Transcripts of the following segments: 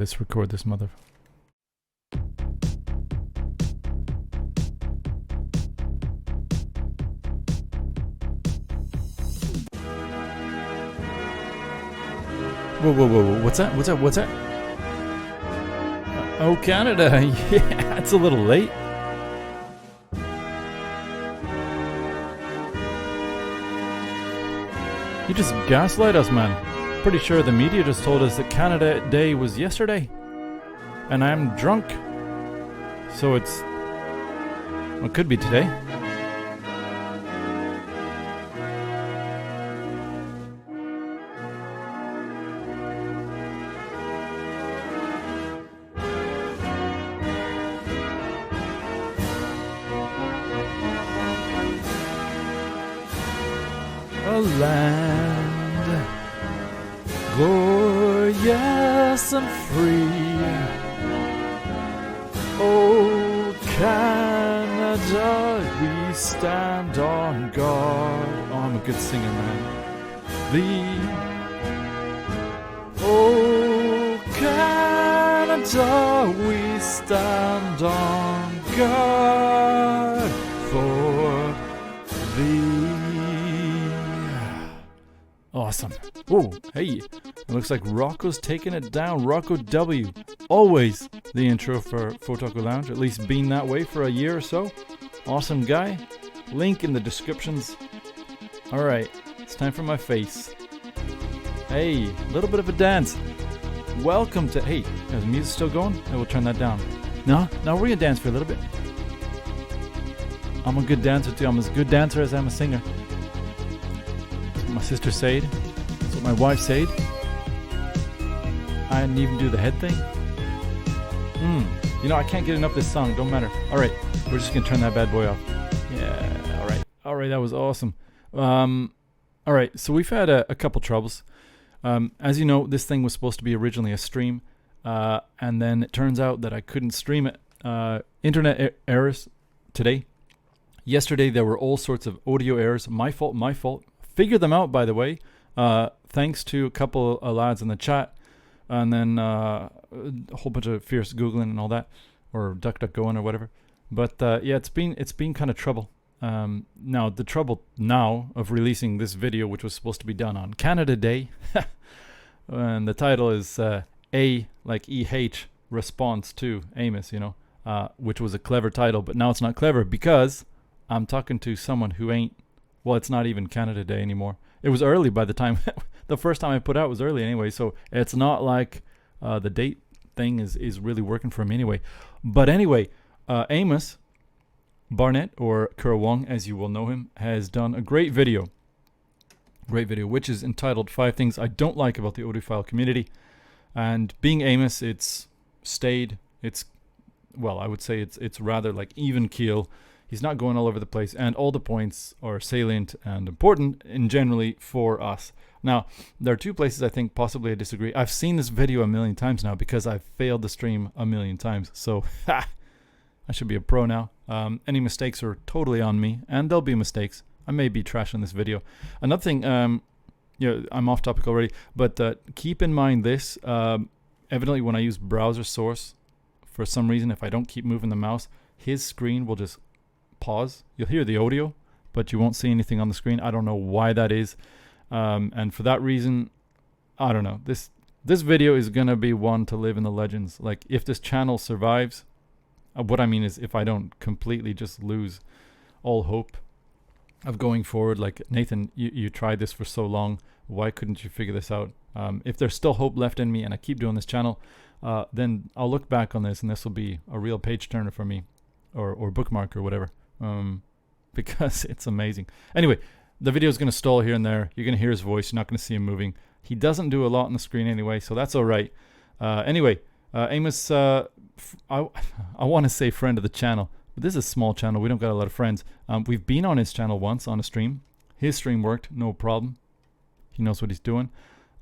Let's record this mother. Whoa. What's that? Oh, Canada. Yeah, it's a little late. You just gaslight us, man. Pretty sure the media just told us that Canada Day was yesterday. And I'm drunk. So it could be today. A land glorious and free. Oh, Canada, we stand on guard. Oh, I'm a good singer, man. Oh, Canada, we stand on guard for thee. Awesome. Oh, hey. It looks like Rocco's taking it down. Rocco W. Always the intro for Fauxtaku Lounge. At least been that way for a year or so. Awesome guy. Link in the descriptions. Alright. It's time for my face. Hey. A little bit of a dance. Welcome to... Hey. Is the music still going? I will turn that down. No, we're going to dance for a little bit. I'm a good dancer too. I'm as good dancer as I'm a singer. My sister said. That's what my wife said. I didn't even do the head thing. You know, I can't get enough of this song. Don't matter. Alright, we're just going to turn that bad boy off. Yeah, alright, that was awesome. Alright, so we've had a couple troubles. As you know, this thing was supposed to be originally a stream. And then it turns out that I couldn't stream it. Internet errors today. Yesterday, there were all sorts of audio errors. My fault. Figured them out, by the way, thanks to a couple of lads in the chat, and then a whole bunch of fierce googling and all that, or DuckDuckGoing or whatever. But yeah, it's been kind of trouble. Now the trouble now of releasing this video, which was supposed to be done on Canada Day, and the title is A like EH response to Amos, you know, which was a clever title, but now it's not clever because I'm talking to someone who ain't. Well, it's not even Canada Day anymore. It was early by the time... the first time I put out was early anyway, so it's not like the date thing is really working for me anyway. But anyway, Amos Barnett, or Currawong, as you will know him, has done a great video, which is entitled 5 Things I Don't Like About the Audiophile Community. And being Amos, I would say it's rather like even keel. He's not going all over the place, and all the points are salient and important generally for us. Now, there are 2 places I think possibly I disagree. I've seen this video a million times now because I've failed the stream a million times. So, I should be a pro now. Any mistakes are totally on me, and there'll be mistakes. I may be trashing this video. Another thing, I'm off topic already, but keep in mind this. Evidently, when I use browser source, for some reason, if I don't keep moving the mouse, his screen will just pause. You'll hear the audio, but you won't see anything on the screen. I don't know why that is, and for that reason, I don't know. This video is gonna be one to live in the legends. Like, if this channel survives, what I mean is if I don't completely just lose all hope of going forward. Like, Nathan, you tried this for so long, why couldn't you figure this out? If there's still hope left in me and I keep doing this channel, then I'll look back on this and this will be a real page turner for me, or bookmark or whatever. Because it's amazing. Anyway, the video is going to stall here and there. You're going to hear his voice. You're not going to see him moving. He doesn't do a lot on the screen anyway, so that's all right. Anyway, Amos, I want to say friend of the channel, but this is a small channel. We don't got a lot of friends. We've been on his channel once on a stream. His stream worked, no problem. He knows what he's doing.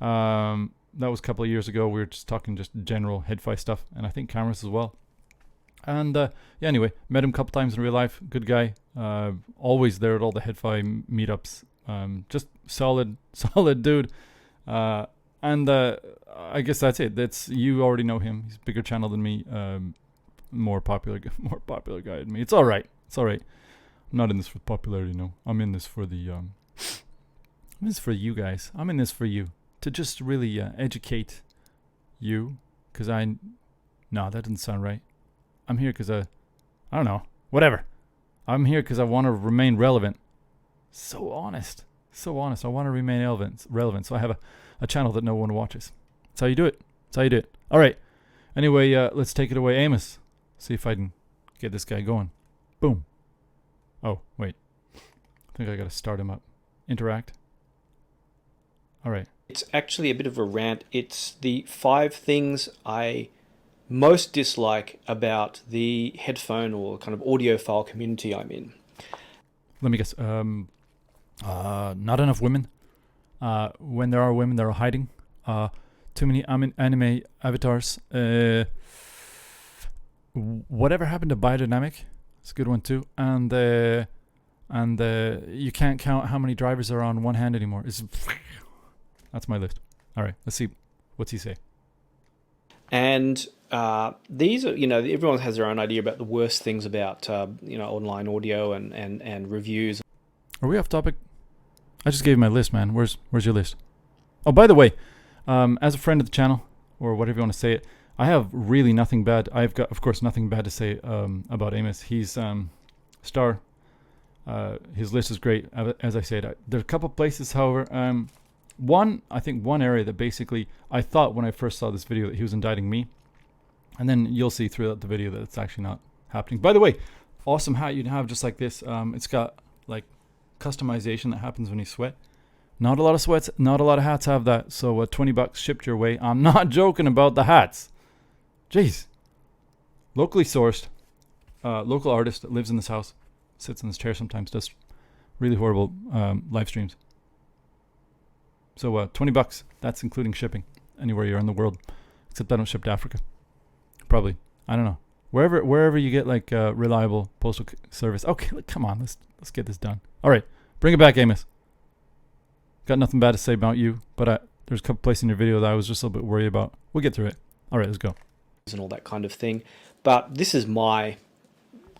That was a couple of years ago. We were just talking just general head-fi stuff, and I think cameras as well. And yeah, anyway, met him a couple times in real life. Good guy. Always there at all the head-fi meetups. Just solid dude. And I guess that's it. That's, you already know him. He's a bigger channel than me. More popular guy than me. It's all right. It's all right. I'm not in this for popularity, no. I'm in this for the I'm in this for you guys. I'm in this for you, to just really educate you, because no, that doesn't sound right. I'm here because I don't know. Whatever. I'm here because I want to remain relevant. So honest. So honest. I want to remain relevant. So I have a channel that no one watches. That's how you do it. That's how you do it. All right. Anyway, let's take it away, Amos. See if I can get this guy going. Boom. Oh, wait. I think I got to start him up. Interact. All right. It's actually a bit of a rant. It's the 5 things I most dislike about the headphone or kind of audiophile community I'm in. Let me guess. Not enough women. When there are women, they're hiding. Too many anime avatars. Whatever happened to biodynamic? It's a good one too. And you can't count how many drivers are on one hand anymore. That's my list. All right, let's see. What's he say? And these are, everyone has their own idea about the worst things about, online audio and reviews. Are we off topic? I just gave you my list, man. Where's your list? Oh, by the way, as a friend of the channel, or whatever you want to say it, I have really nothing bad. I've got, of course, nothing bad to say about Amos. He's star. His list is great. As I said, there are a couple places, however, I think one area that basically I thought when I first saw this video that he was indicting me, and then you'll see throughout the video that it's actually not happening. By the way, awesome hat you have just like this. It's got like customization that happens when you sweat. Not a lot of hats have that. So $20 shipped your way. I'm not joking about the hats. Jeez. Locally sourced, local artist that lives in this house, sits in this chair sometimes, does really horrible live streams. So $20, that's including shipping anywhere you're in the world, except I don't ship to Africa. Probably, I don't know. Wherever you get like reliable postal service. Okay, come on, let's get this done. All right, bring it back, Amos. Got nothing bad to say about you, but there's a couple places in your video that I was just a little bit worried about. We'll get through it. All right, let's go. And all that kind of thing. But this is my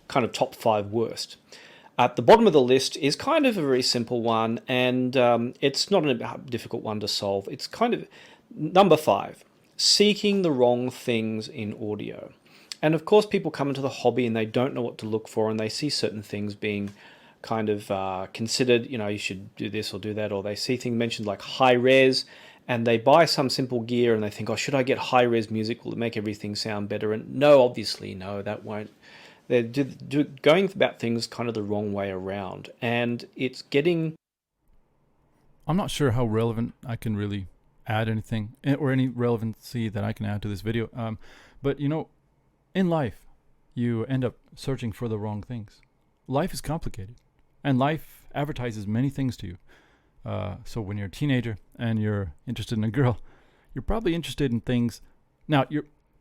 kind of top 5 worst. At the bottom of the list is kind of a very simple one, and it's not a difficult one to solve. It's kind of number 5, seeking the wrong things in audio. And of course, people come into the hobby and they don't know what to look for, and they see certain things being kind of considered, you should do this or do that, or they see things mentioned like high res, and they buy some simple gear and they think, oh, should I get high res music? Will it make everything sound better? And no, obviously, no, that won't. They're going about things kind of the wrong way around, and it's getting... I'm not sure how relevant I can really add anything, or any relevancy that I can add to this video. But, in life, you end up searching for the wrong things. Life is complicated, and life advertises many things to you. So when you're a teenager and you're interested in a girl, you're probably interested in things... Now,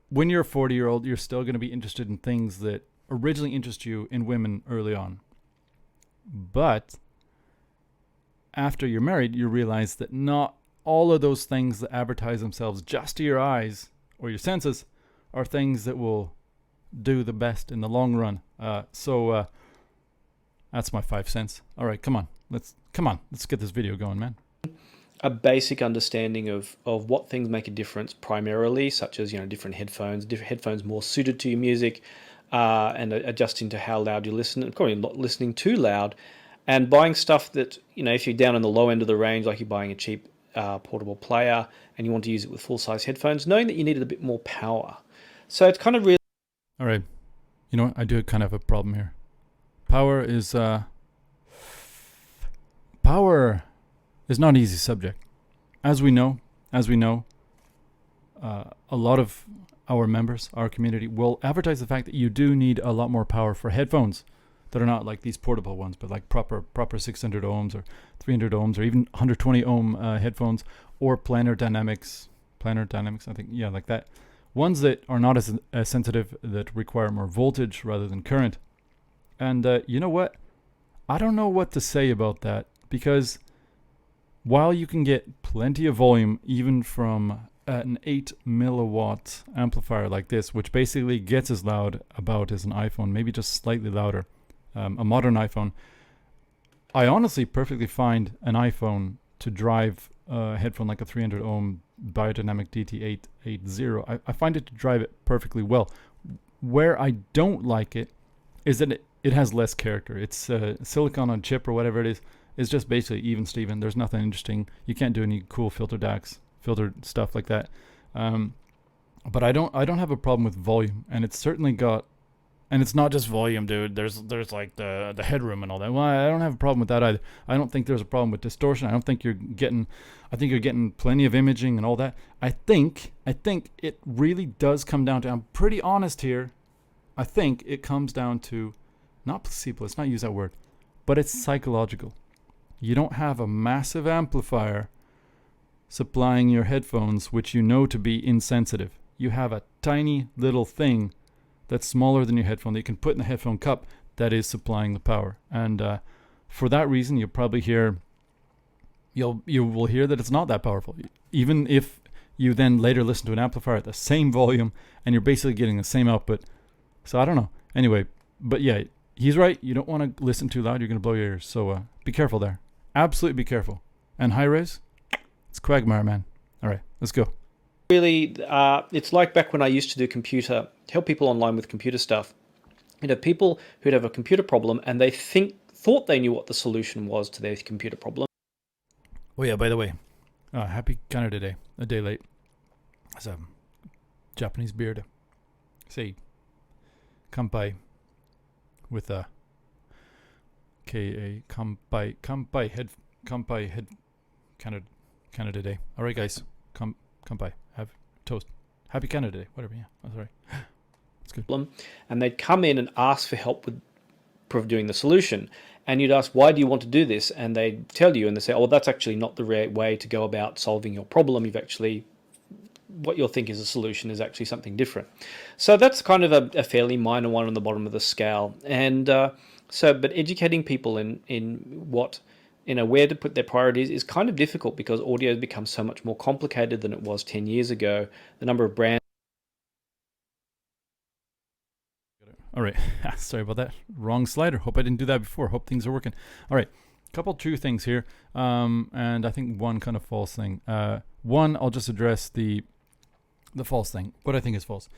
when you're a 40-year-old, you're still going to be interested in things that originally interest you in women early on. But after you're married, you realize that not all of those things that advertise themselves just to your eyes or your senses are things that will do the best in the long run. So that's my 5 cents. All right, come on. Let's get this video going, man. A basic understanding of what things make a difference primarily, such as different headphones more suited to your music, and adjusting to how loud you listen, and probably not listening too loud, and buying stuff that, if you're down in the low end of the range, like you're buying a cheap portable player and you want to use it with full-size headphones, knowing that you needed a bit more power. So it's kind of really... All right. You know what? I do kind of have a problem here. Power is not an easy subject. As we know, a lot of our members, our community, will advertise the fact that you do need a lot more power for headphones that are not like these portable ones, but like proper 600 ohms or 300 ohms or even 120 ohm headphones, or planar dynamics, I think, yeah, like that. Ones that are not as sensitive, that require more voltage rather than current. And you know what? I don't know what to say about that, because while you can get plenty of volume even from an 8 milliwatt amplifier like this, which basically gets as loud about as an iPhone, maybe just slightly louder, a modern iPhone, I honestly perfectly find an iPhone to drive a headphone like a 300 ohm Biodynamic DT880. I find it to drive it perfectly well. Where I don't like it is that it has less character. It's silicon on chip or whatever it is. It's just basically even Steven. There's nothing interesting. You can't do any cool filtered stuff like that. But I don't have a problem with volume, and it's certainly got. And it's not just volume, dude. There's like the headroom and all that. Well, I don't have a problem with that either. I don't think there's a problem with distortion. I think you're getting plenty of imaging and all that. I think it really does come down to, I'm pretty honest here, I think it comes down to, not placebo, let's not use that word, but it's psychological. You don't have a massive amplifier supplying your headphones, which you know to be insensitive. You have a tiny little thing that's smaller than your headphone that you can put in the headphone cup that is supplying the power. And for that reason, you'll probably hear, you will hear that it's not that powerful. Even if you then later listen to an amplifier at the same volume and you're basically getting the same output. So I don't know. Anyway, but yeah, he's right. You don't want to listen too loud. You're going to blow your ears. So be careful there. Absolutely be careful. And high res, it's quagmire, man. All right, let's go. Really, it's like back when I used to do help people online with computer stuff. People who'd have a computer problem and they thought they knew what the solution was to their computer problem. Oh yeah, by the way, happy Canada Day, a day late. It's a Japanese beer to say kampai with a K-A, kampai head Canada Day. All right, guys, kampai, have toast. Happy Canada Day, whatever, yeah. Oh, sorry. That's good. And they'd come in and ask for help with doing the solution. And you'd ask, why do you want to do this? And they'd tell you, and they say, oh, that's actually not the right way to go about solving your problem. What you'll think is a solution is actually something different. So that's kind of a fairly minor one on the bottom of the scale. And but educating people in where to put their priorities is kind of difficult because audio has become so much more complicated than it was 10 years ago. The number of brands. All right. Sorry about that. Wrong slider. Hope I didn't do that before. Hope things are working. All right. Couple true things here. And I think one kind of false thing. One, I'll just address the false thing. What I think is false.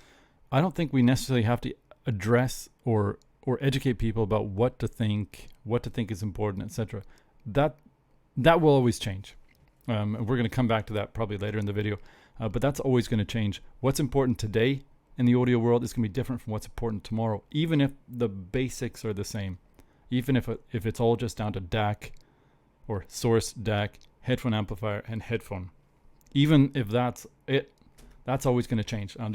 I don't think we necessarily have to address or educate people about what to think is important, etc. That will always change. We're going to come back to that probably later in the video. But that's always going to change. What's important today in the audio world is going to be different from what's important tomorrow, even if the basics are the same. Even if it's all just down to DAC or source DAC, headphone amplifier, and headphone. Even if that's it, that's always going to change. You're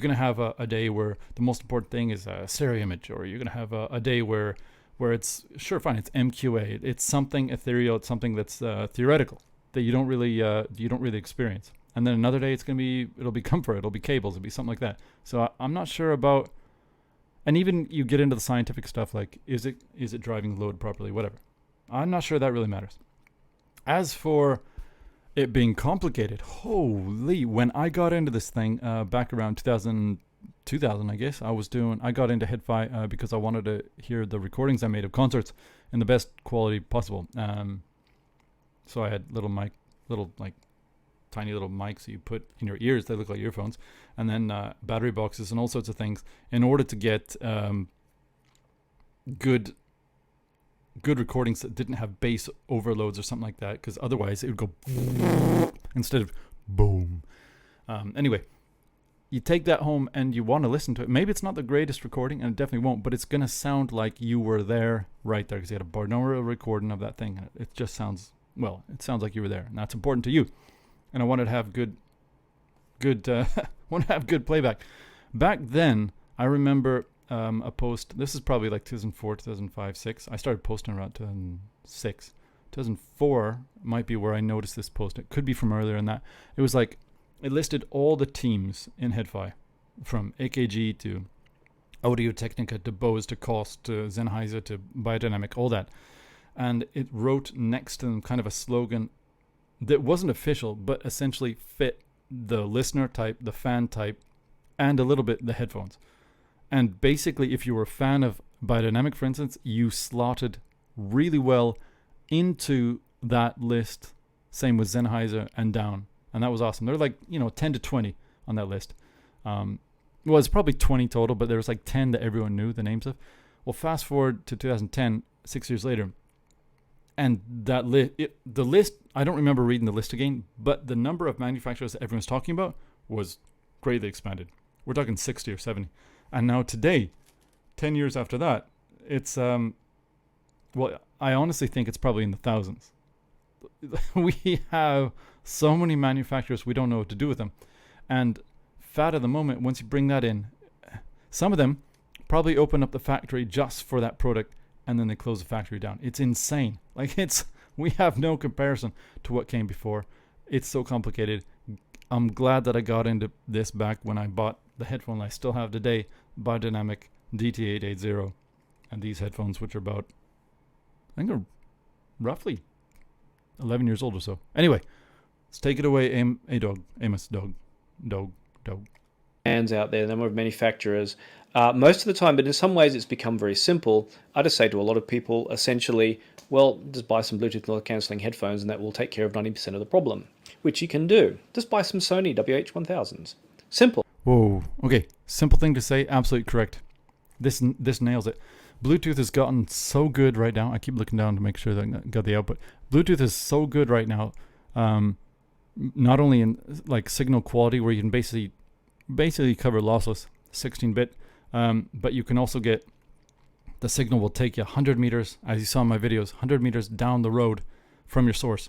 going to have a day where the most important thing is a stereo image, or you're going to have a day where it's, sure, fine, it's MQA. It's something ethereal. It's something that's theoretical that you don't really experience. And then another day it'll be comfort. It'll be cables. It'll be something like that. So I'm not sure about. And even you get into the scientific stuff like is it driving load properly, whatever. I'm not sure that really matters. As for it being complicated, holy, when I got into this thing back around 2000 I guess, I got into Head-Fi because I wanted to hear the recordings I made of concerts in the best quality possible. So I had tiny little mics you put in your ears. They look like earphones, and then battery boxes and all sorts of things in order to get good recordings that didn't have bass overloads or something like that, because otherwise it would go instead of boom. Anyway, you take that home and you want to listen to it. Maybe it's not the greatest recording, and it definitely won't, but it's going to sound like you were there right there, because you had a binaural recording of that thing, and it just sounds, well, it sounds like you were there, and that's important to you. And I wanted to have good playback. Back then, I remember a post. This is probably like 2004, 2005, 6. I started posting around 2006. 2004 might be where I noticed this post. It could be from earlier than that. It was like, it listed all the teams in Head-Fi, from AKG to Audio Technica to Bose to Koss to Sennheiser to Biodynamic, all that. and it wrote next to them kind of a slogan that wasn't official, but essentially fit the listener type, the fan type, and a little bit the headphones. And basically, if you were a fan of biodynamic, for instance, you slotted really well into that list. Same with Sennheiser and down. And that was awesome. They're like, 10 to 20 on that list. Well, it's probably 20 total, but there was like 10 that everyone knew the names of. Well, fast forward to 2010, 6 years later, and that the list, I don't remember reading the list again, but the number of manufacturers that everyone's talking about was greatly expanded. We're talking 60 or 70. And now today, 10 years after that, it's, I honestly think it's probably in the thousands. We have so many manufacturers, we don't know what to do with them. And fat of the moment, once you bring that in, some of them probably open up the factory just for that product, and then they close the factory down. It's insane. Like, we have no comparison to what came before. It's so complicated. I'm glad that I got into this back when I bought the headphone I still have today, Biodynamic DT880, and these headphones, which are about, I think, are roughly 11 years old or so. Anyway, let's take it away, Amos, dog. Hands out there, the number of manufacturers, most of the time, but in some ways it's become very simple. I just say to a lot of people, essentially, well, just buy some Bluetooth noise cancelling headphones and that will take care of 90% of the problem, which you can do. Just buy some Sony WH-1000s. Simple. Whoa. Okay. Simple thing to say. Absolutely correct. This nails it. Bluetooth has gotten so good right now. I keep looking down to make sure that I got the output. Bluetooth is so good right now. Not only in like signal quality, where you can basically cover lossless 16-bit, but you can also get the signal will take you 100 meters, as you saw in my videos, 100 meters down the road from your source.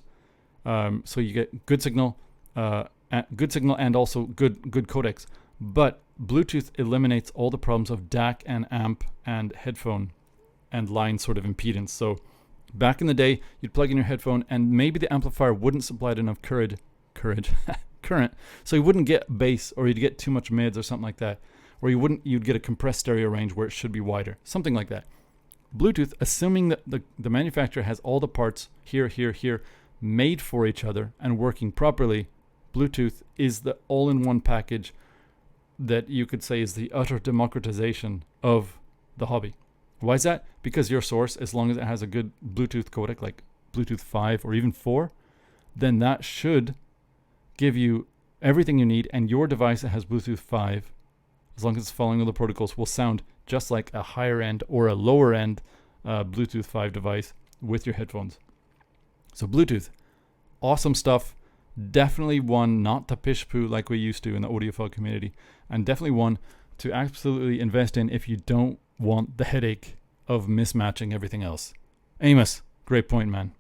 So you get good signal and also good codecs. But Bluetooth eliminates all the problems of DAC and amp and headphone and line sort of impedance. So back in the day, you'd plug in your headphone and maybe the amplifier wouldn't supply enough current, so you wouldn't get bass, or you'd get too much mids or something like that, or you'd get a compressed stereo range where it should be wider, something like that. Bluetooth, assuming that the manufacturer has all the parts here made for each other and working properly, Bluetooth is the all-in-one package that you could say is the utter democratization of the hobby. Why is that? Because your source, as long as it has a good Bluetooth codec like Bluetooth 5 or even 4, then that should give you everything you need, and your device that has Bluetooth 5, as long as it's following all the protocols, will sound just like a higher end or a lower end Bluetooth 5 device with your headphones. So Bluetooth, awesome stuff. Definitely one not to pish poo like we used to in the audiophile community, and definitely one to absolutely invest in if you don't want the headache of mismatching everything else. Amos, great point, man.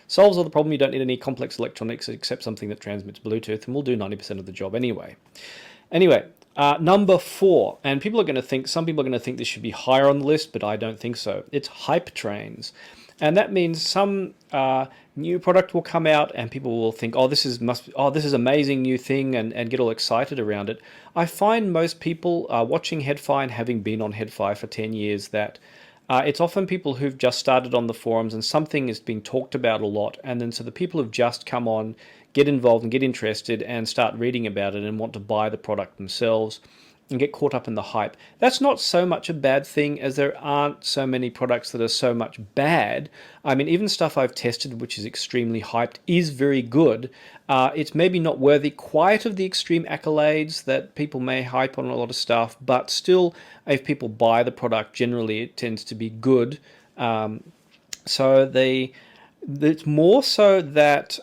Solves all the problem. You don't need any complex electronics except something that transmits Bluetooth, and will do 90% of the job anyway. Number 4, and some people are going to think this should be higher on the list, but I don't think so. It's hype trains. And that means some new product will come out and people will think, this is amazing new thing, and get all excited around it. I find most people watching HeadFi and having been on HeadFi for 10 years that it's often people who've just started on the forums and something is being talked about a lot, and then so the people who've just come on get involved and get interested and start reading about it and want to buy the product themselves and get caught up in the hype. That's not so much a bad thing, as there aren't so many products that are so much bad. I mean, even stuff I've tested which is extremely hyped is very good. It's maybe not worthy quite of the extreme accolades that people may hype on a lot of stuff, but still, if people buy the product, generally it tends to be good. It's more so that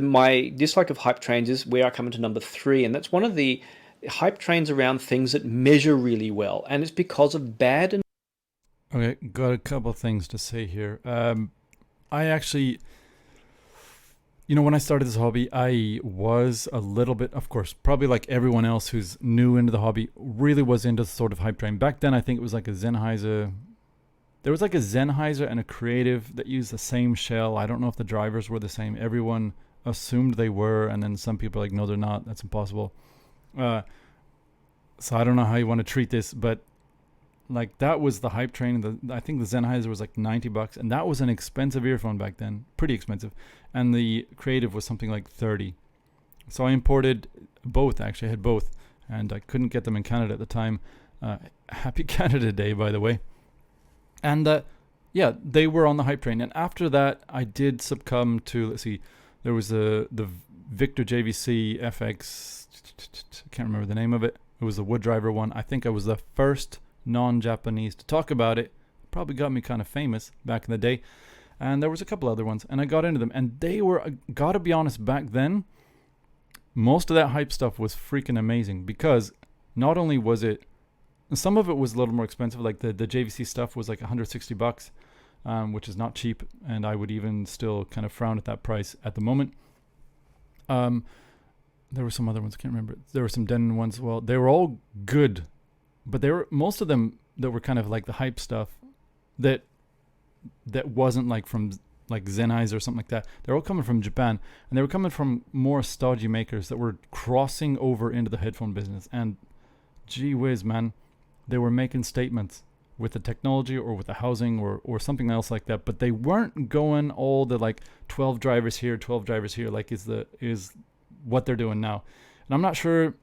my dislike of hype trains is where I come into number 3, and that's one of the hype trains around things that measure really well, and it's because of bad and... Okay, got a couple of things to say here. I actually, when I started this hobby, I was a little bit, of course, probably like everyone else who's new into the hobby, really was into the sort of hype train. Back then, I think it was like a Sennheiser. There was like a Sennheiser and a Creative that used the same shell. I don't know if the drivers were the same. Everyone assumed they were, and then some people are like, no, they're not. That's impossible. So I don't know how you want to treat this, but like that was the hype train. I think the Sennheiser was like $90, and that was an expensive earphone back then, pretty expensive. And the Creative was something like 30. So I imported both. Actually, I had both, and I couldn't get them in Canada at the time. Happy Canada Day, by the way. And yeah, they were on the hype train. And after that, I did succumb to, let's see, there was the Victor JVC FX. I can't remember the name of it. It was the wood driver one. I think I was the first non-Japanese to talk about it. Probably got me kind of famous back in the day. And there was a couple other ones, and I got into them. And they were, gotta be honest, back then, most of that hype stuff was freaking amazing, because not only was it, some of it was a little more expensive, like the JVC stuff was like $160, which is not cheap, and I would even still kind of frown at that price at the moment. There were some other ones, I can't remember. There were some Denon ones. Well, they were all good, but they were, most of them that were kind of like the hype stuff that wasn't like from like Sennheiser or something like that. They're all coming from Japan, and they were coming from more stodgy makers that were crossing over into the headphone business. And gee whiz, man, they were making statements with the technology or with the housing or something else like that, but they weren't going all the like 12 drivers here, 12 drivers here, like is what they're doing now. And I'm not sure.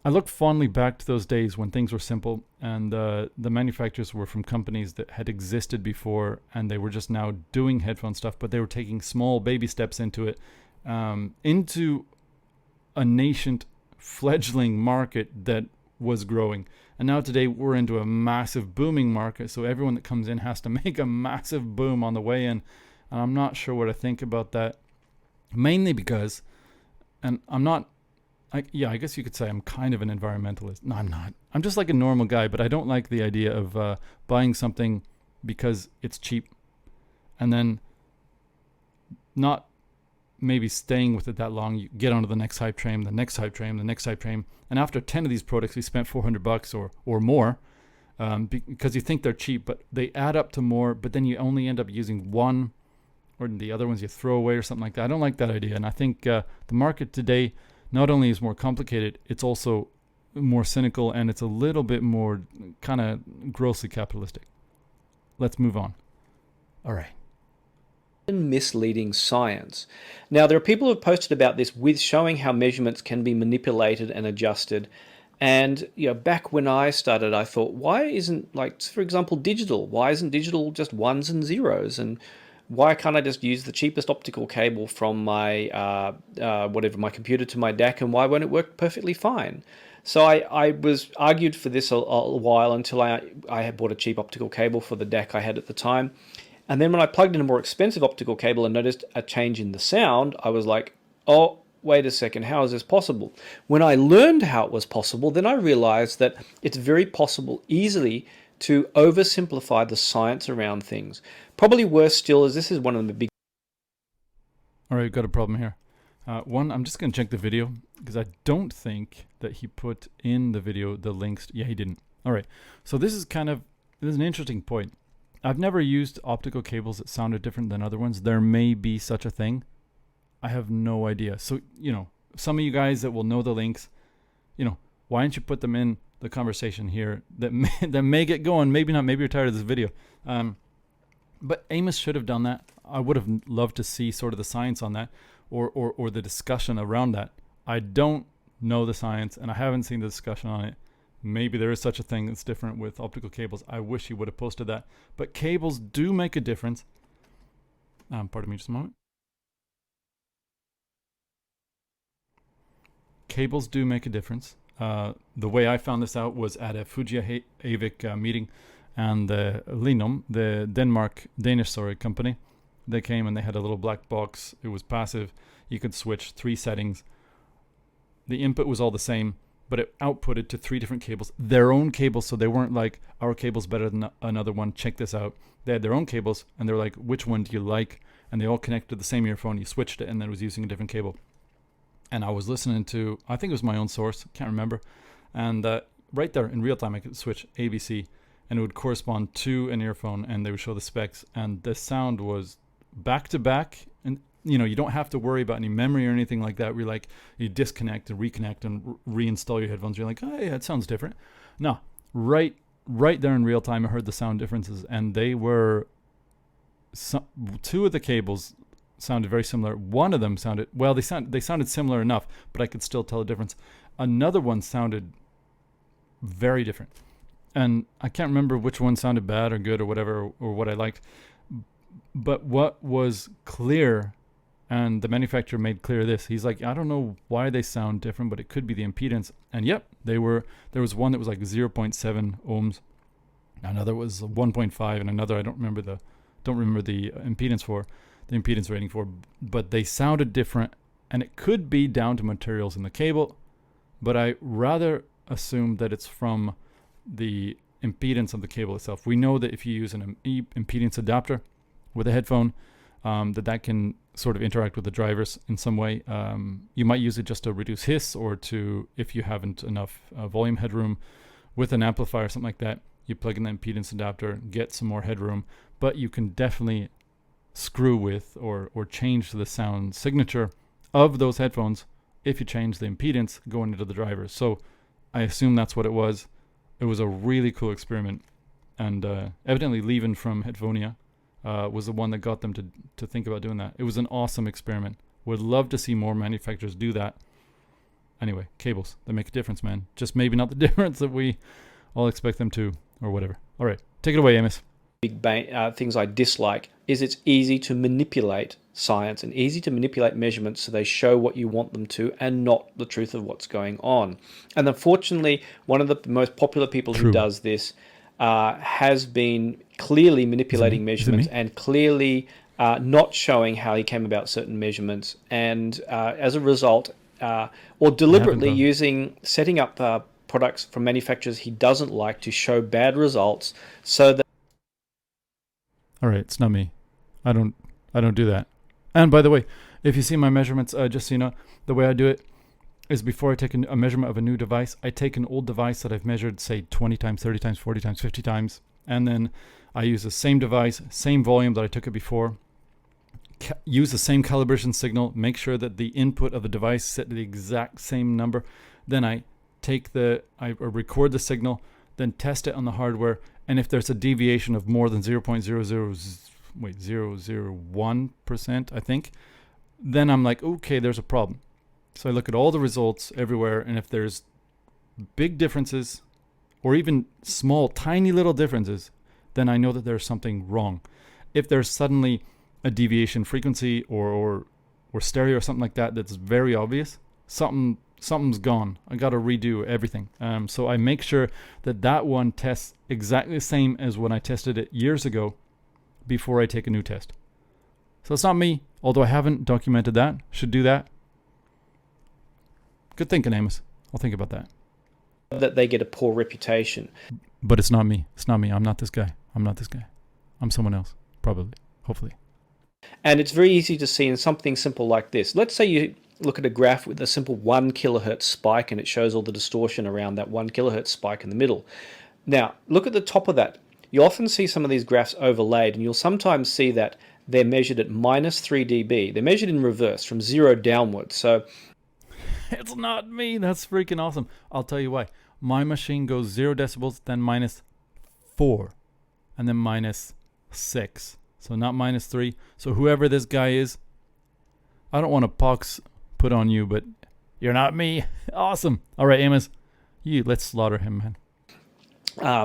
I look fondly back to those days when things were simple, and the manufacturers were from companies that had existed before, and they were just now doing headphone stuff, but they were taking small baby steps into it, into a nascent fledgling market that was growing. And now today we're into a massive booming market, so everyone that comes in has to make a massive boom on the way in. And I'm not sure what I think about that, mainly because, and I guess you could say I'm kind of an environmentalist. No, I'm not. I'm just like a normal guy, but I don't like the idea of buying something because it's cheap and then not maybe staying with it that long. You get onto the next hype train, the next hype train, the next hype train. And after 10 of these products, we spent $400 or more because you think they're cheap, but they add up to more, but then you only end up using one, or the other ones you throw away or something like that. I don't like that idea. And I think the market today not only is more complicated, it's also more cynical, and it's a little bit more kind of grossly capitalistic. Let's move on. All right. Misleading science. Now, there are people who have posted about this with showing how measurements can be manipulated and adjusted. And back when I started, I thought, why isn't, like, for example, digital? Why isn't digital just ones and zeros? And why can't I just use the cheapest optical cable from my my computer to my DAC, and why won't it work perfectly fine? So I was argued for this a while until I had bought a cheap optical cable for the DAC I had at the time. And then when I plugged in a more expensive optical cable and noticed a change in the sound, I was like, oh, wait a second, how is this possible? When I learned how it was possible, then I realized that it's very possible easily to oversimplify the science around things. Probably worse still is this is one of the big... All right, got a problem here. One, I'm just going to check the video because I don't think that he put in the video the links. Yeah, he didn't. All right, so this is an interesting point. I've never used optical cables that sounded different than other ones. There may be such a thing. I have no idea. So, some of you guys that will know the links, why don't you put them in the conversation here that may get going? Maybe not. Maybe you're tired of this video. But Amos should have done that. I would have loved to see sort of the science on that or the discussion around that. I don't know the science, and I haven't seen the discussion on it. Maybe there is such a thing that's different with optical cables. I wish he would have posted that. But cables do make a difference. Pardon me just a moment. Cables do make a difference. The way I found this out was at a Fuji Avik meeting, and Linum, the Danish company, they came and they had a little black box. It was passive. You could switch 3 settings. The input was all the same, but it outputted to 3 different cables, their own cables. So they weren't like, our cable's better than another one, check this out. They had their own cables, and they were like, which one do you like? And they all connected to the same earphone. You switched it, and then it was using a different cable. And I was listening to, I think it was my own source, can't remember. And right there in real time, I could switch ABC, and it would correspond to an earphone, and they would show the specs. And the sound was back to back. And you don't have to worry about any memory or anything like that. We're like, you disconnect and reconnect and reinstall your headphones. You're like, oh yeah, it sounds different. No, right right there in real time, I heard the sound differences, and they were two of the cables sounded very similar. One of them sounded they sounded similar enough, but I could still tell the difference. Another one sounded very different, and I can't remember which one sounded bad or good or whatever, or what I liked. But what was clear, and the manufacturer made clear this, he's like, I don't know why they sound different, but it could be the impedance. And yep, there was one that was like 0.7 ohms, another was 1.5, and another I don't remember the impedance rating for, but they sounded different, and it could be down to materials in the cable, but I rather assume that it's from the impedance of the cable itself. We know that if you use an impedance adapter with a headphone, that can sort of interact with the drivers in some way. You might use it just to reduce hiss, or to, if you haven't enough volume headroom with an amplifier or something like that, you plug in the impedance adapter, get some more headroom. But you can definitely screw with or change the sound signature of those headphones if you change the impedance going into the drivers. So I assume that's what it was. It was a really cool experiment, and evidently Levin from Headphonia was the one that got them to think about doing that. It was an awesome experiment. Would love to see more manufacturers do that. Anyway, cables, they make a difference, man. Just maybe not the difference that we all expect them to, or whatever. All right, take it away, Amos. Things I dislike is it's easy to manipulate science and easy to manipulate measurements so they show what you want them to and not the truth of what's going on. And unfortunately, one of the most popular people who does this has been clearly manipulating measurements and clearly not showing how he came about certain measurements, and as a result, or deliberately setting up products from manufacturers he doesn't like to show bad results, so that. All right, it's not me. I don't do that. And by the way, if you see my measurements, just so you know, the way I do it is before I take a measurement of a new device, I take an old device that I've measured, say 20 times, 30 times, 40 times, 50 times, and then I use the same device, same volume that I took it before, use the same calibration signal, make sure that the input of the device is set to the exact same number. Then I record the signal, then test it on the hardware, and if there's a deviation of more than 0.001%, I think, then I'm like, okay, there's a problem. So I look at all the results everywhere, and if there's big differences, or even small, tiny little differences, then I know that there's something wrong. If there's suddenly a deviation frequency or stereo or something like that that's very obvious, something's gone. I got to redo everything. So I make sure that one tests exactly the same as when I tested it years ago before I take a new test. So it's not me, although I haven't documented that. Should do that. Good thinking, Amos. I'll think about that. That they get a poor reputation. But it's not me. It's not me. I'm not this guy. I'm someone else, probably, hopefully. And it's very easy to see in something simple like this. Let's say you look at a graph with a simple 1 kilohertz spike, and it shows all the distortion around that 1 kilohertz spike in the middle. Now, look at the top of that. You often see some of these graphs overlaid, and you'll sometimes see that they're measured at minus 3 dB. They're measured in reverse, from 0 downwards. So it's not me. That's freaking awesome. I'll tell you why. My machine goes 0 decibels, then minus 4, and then minus 6. So not minus 3. So whoever this guy is, I don't want a pox put on you, but you're not me. Awesome. All right, Amos, let's slaughter him, man.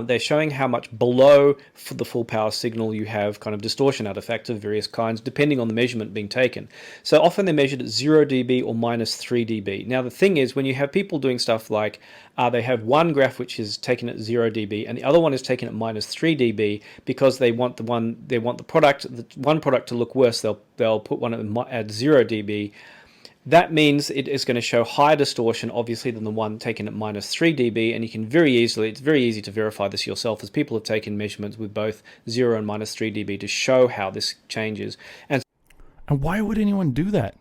They're showing how much below for the full power signal you have kind of distortion artifacts of various kinds, depending on the measurement being taken. So often they're measured at 0 dB or minus 3 dB. Now the thing is, when you have people doing stuff like they have one graph which is taken at 0 dB and the other one is taken at minus 3 dB because they want the one product to look worse, they'll put one at 0 dB. That means it is going to show higher distortion, obviously, than the one taken at minus 3 dB, and you can it's very easy to verify this yourself, as people have taken measurements with both 0 and minus 3 dB to show how this changes. And why would anyone do that?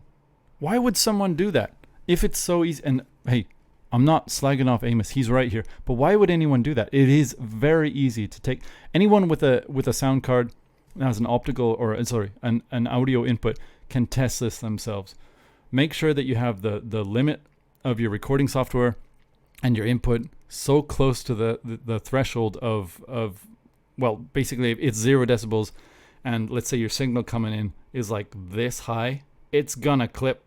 Why would someone do that? If it's so easy, and hey, I'm not slagging off Amos, he's right here, but why would anyone do that? It is very easy to take. Anyone with a sound card that has an an audio input can test this themselves. Make sure that you have the limit of your recording software and your input so close to the threshold of well, basically it's 0 decibels, and let's say your signal coming in is like this high, it's gonna clip.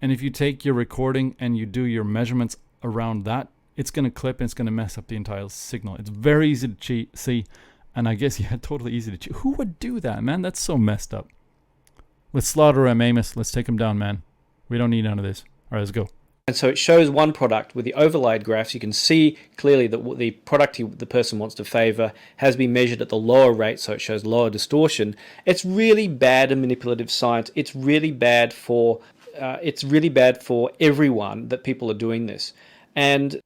And if you take your recording and you do your measurements around that, it's gonna clip and it's gonna mess up the entire signal. It's very easy to see, and I guess totally easy to cheat. Who would do that, man? That's so messed up. Let's slaughter him, Amos. Let's take him down, man. We don't need none of this. All right, let's go. And so it shows one product with the overlaid graphs. You can see clearly that the product the person wants to favor has been measured at the lower rate, so it shows lower distortion. It's really bad in manipulative science. It's really bad for everyone that people are doing this. And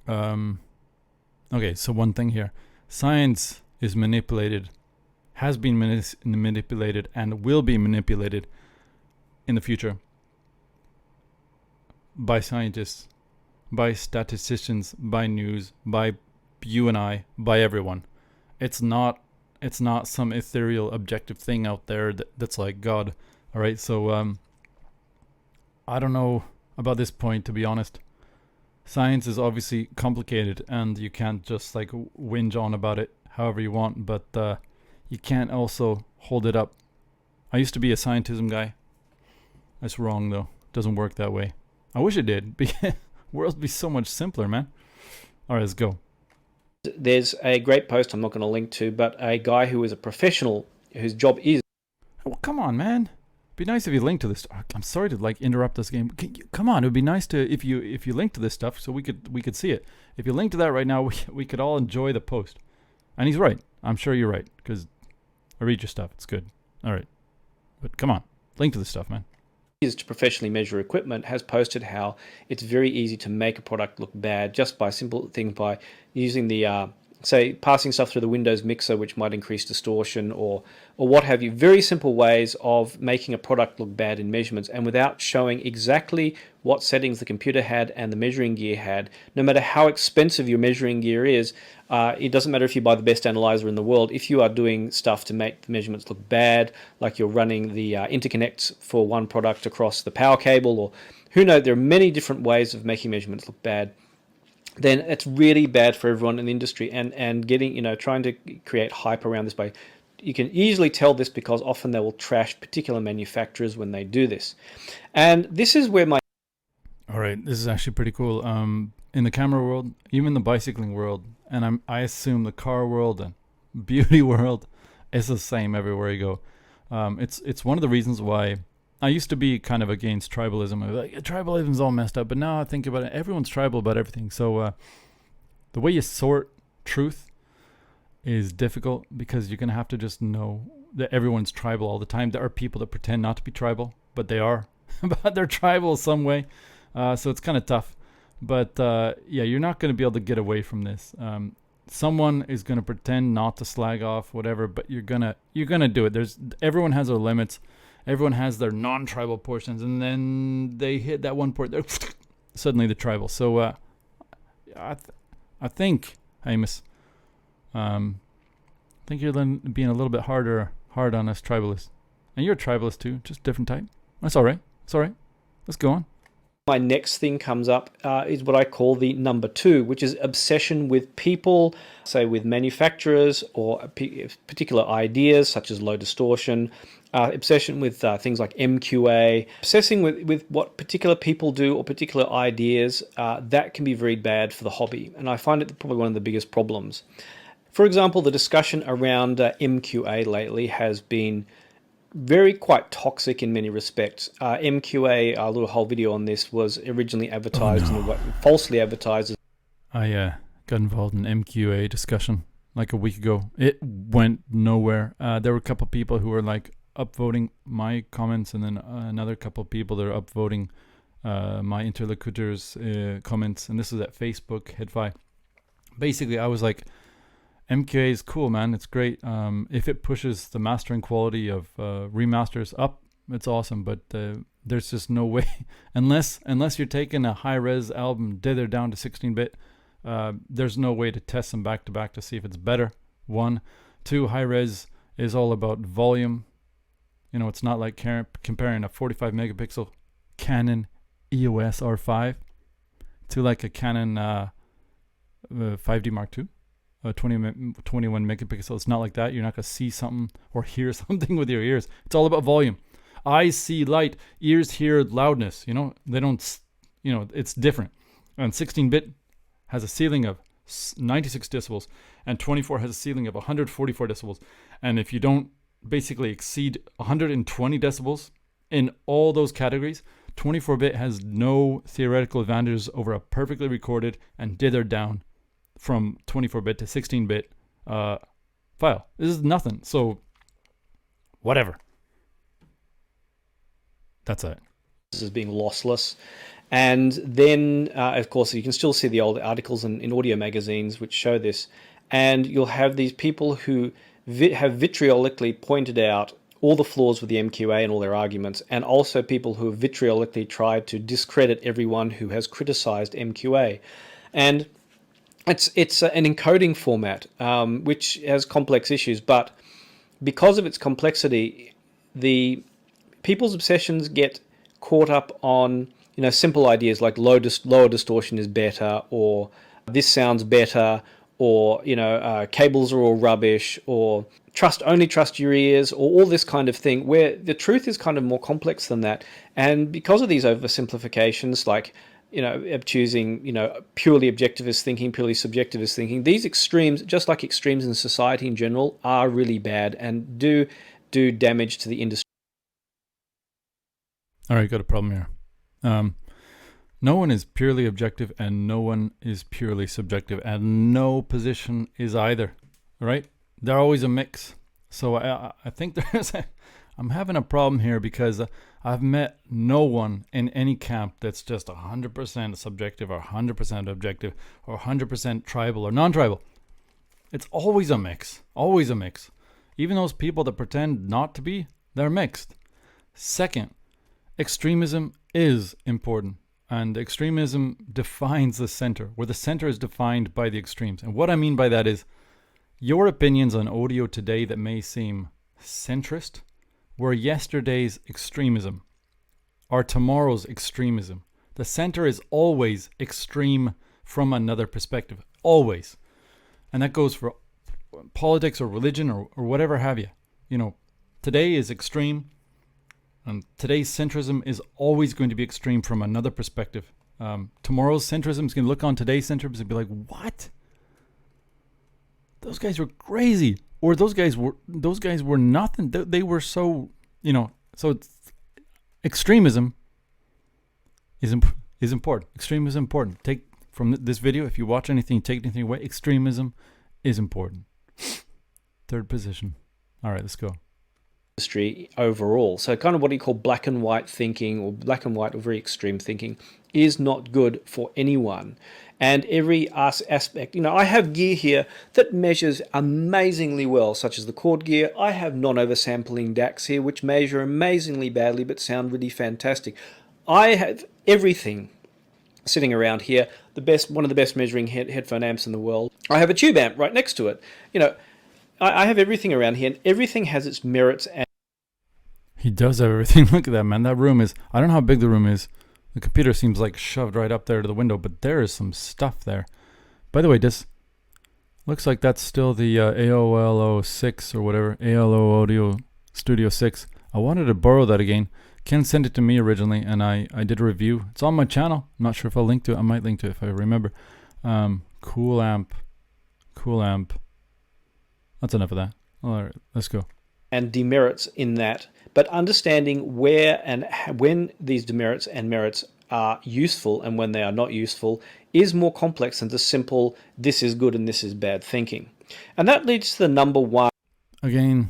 okay, so one thing here. Science is manipulated, has been manipulated, and will be manipulated in the future by scientists, by statisticians, by news, by you and I, by everyone. It's not some ethereal objective thing out there that's like God. All right, so I don't know about this point, to be honest. Science is obviously complicated, and you can't just like whinge on about it however you want, but you can't also hold it up. I used to be a scientism guy. That's wrong though. Doesn't work that way. I wish it did. The world would be so much simpler, man. All right, let's go. There's a great post I'm not going to link to, but a guy who is a professional whose job is... Well, come on, man. It'd be nice if you linked to this. I'm sorry to like interrupt this game. Come on, it would be nice to if you link to this stuff so we could see it. If you link to that right now, we could all enjoy the post. And he's right. I'm sure you're right because I read your stuff. It's good. All right, but come on, link to this stuff, man. Is to professionally measure equipment, has posted how it's very easy to make a product look bad just by simple things, by using the say passing stuff through the Windows mixer, which might increase distortion or what have you. Very simple ways of making a product look bad in measurements, and without showing exactly what settings the computer had and the measuring gear had. No matter how expensive your measuring gear is, it doesn't matter if you buy the best analyzer in the world. If you are doing stuff to make the measurements look bad, like you're running the interconnects for one product across the power cable, or who knows, there are many different ways of making measurements look bad, then it's really bad for everyone in the industry. And getting, trying to create hype around this by, you can easily tell this because often they will trash particular manufacturers when they do this. And this is where my... All right, this is actually pretty cool. In the camera world, even the bicycling world, and I assume the car world and beauty world is the same everywhere you go. It's one of the reasons why I used to be kind of against tribalism. I was like, tribalism's all messed up, but now I think about it, everyone's tribal about everything. So the way you sort truth is difficult because you're going to have to just know that everyone's tribal all the time. There are people that pretend not to be tribal, but they are. But they're tribal some way. So it's kind of tough. But yeah, you're not going to be able to get away from this. Someone is going to pretend not to slag off, whatever, but you're gonna do it. Everyone has their limits. Everyone has their non-tribal portions, and then they hit that one port. Suddenly they're tribal. So I think, Amos, I think you're being a little bit hard on us tribalists. And you're a tribalist too, just different type. That's all right. It's all right. Let's go on. My next thing comes up is what I call the number 2, which is obsession with people, say with manufacturers or particular ideas such as low distortion, obsession with things like MQA, obsessing with what particular people do or particular ideas. That can be very bad for the hobby, and I find it probably one of the biggest problems. For example, the discussion around MQA lately has been quite toxic in many respects. MQA, a little whole video on this, was originally advertised falsely advertised. I got involved in MQA discussion like a week ago. It went nowhere. There were a couple of people who were like upvoting my comments, and then another couple of people that are upvoting my interlocutors' comments, and this is at Facebook HeadFi. Basically, I was like, MQA is cool, man. It's great. If it pushes the mastering quality of remasters up, it's awesome. But there's just no way, unless you're taking a high-res album, dither down to 16-bit, there's no way to test them back to back to see if it's better. 1, 2, high-res is all about volume. It's not like comparing a 45 megapixel Canon EOS R5 to like a Canon 5D Mark II, 21 megapixel. It's not like that. You're not gonna see something or hear something with your ears. It's all about volume. Eyes see light, ears hear loudness. They don't. It's different. And 16-bit has a ceiling of 96 decibels, and 24 has a ceiling of 144 decibels. And if you don't basically exceed 120 decibels in all those categories, 24-bit has no theoretical advantages over a perfectly recorded and dithered down from 24-bit to 16-bit file. This is nothing. So, whatever. That's it. This is being lossless. And then, of course, you can still see the old articles in audio magazines which show this. And you'll have these people who have vitriolically pointed out all the flaws with the MQA and all their arguments, and also people who have vitriolically tried to discredit everyone who has criticized MQA. And it's an encoding format which has complex issues, but because of its complexity, the people's obsessions get caught up on simple ideas like lower distortion is better, or this sounds better, or cables are all rubbish, or only trust your ears, or all this kind of thing, where the truth is kind of more complex than that. And because of these oversimplifications, like choosing purely objectivist thinking, purely subjectivist thinking, these extremes, just like extremes in society in general, are really bad and do damage to the industry. All right, got a problem here. No one is purely objective and no one is purely subjective, and no position is either, right? They're always a mix. So I think I'm having a problem here because I've met no one in any camp that's just 100% subjective or 100% objective or 100% tribal or non-tribal. It's always a mix, always a mix. Even those people that pretend not to be, they're mixed. Second, extremism is important, and extremism defines the center, where the center is defined by the extremes. And what I mean by that is your opinions on audio today that may seem centrist were yesterday's extremism or tomorrow's extremism. The center is always extreme from another perspective, always. And that goes for politics or religion or whatever have you. Today is extreme. And today's centrism is always going to be extreme from another perspective. Tomorrow's centrism is going to look on today's centrism and be like, what? Those guys were crazy. Or those guys were nothing. They were so, so it's, extremism is important. Extremism is important. Take from this video, if you watch anything, take anything away, extremism is important. Third position. All right, let's go. Industry overall. So kind of what you call black and white thinking, or black and white or very extreme thinking, is not good for anyone. And every aspect, I have gear here that measures amazingly well, such as the chord gear. I have non-oversampling DACs here, which measure amazingly badly but sound really fantastic. I have everything sitting around here, one of the best measuring headphone amps in the world. I have a tube amp right next to it. I have everything around here, and everything has its merits. He does have everything. Look at that, man. That room is, I don't know how big the room is. The computer seems like shoved right up there to the window, but there is some stuff there. By the way, this looks like that's still the ALO 6 or whatever, ALO Audio Studio 6. I wanted to borrow that again. Ken sent it to me originally, and I did a review. It's on my channel. I'm not sure if I'll link to it. I might link to it if I remember. Cool amp. That's enough of that. All right, let's go. And demerits in that, but understanding where and when these demerits and merits are useful and when they are not useful is more complex than the simple this is good and this is bad thinking. And that leads to the number one. Again,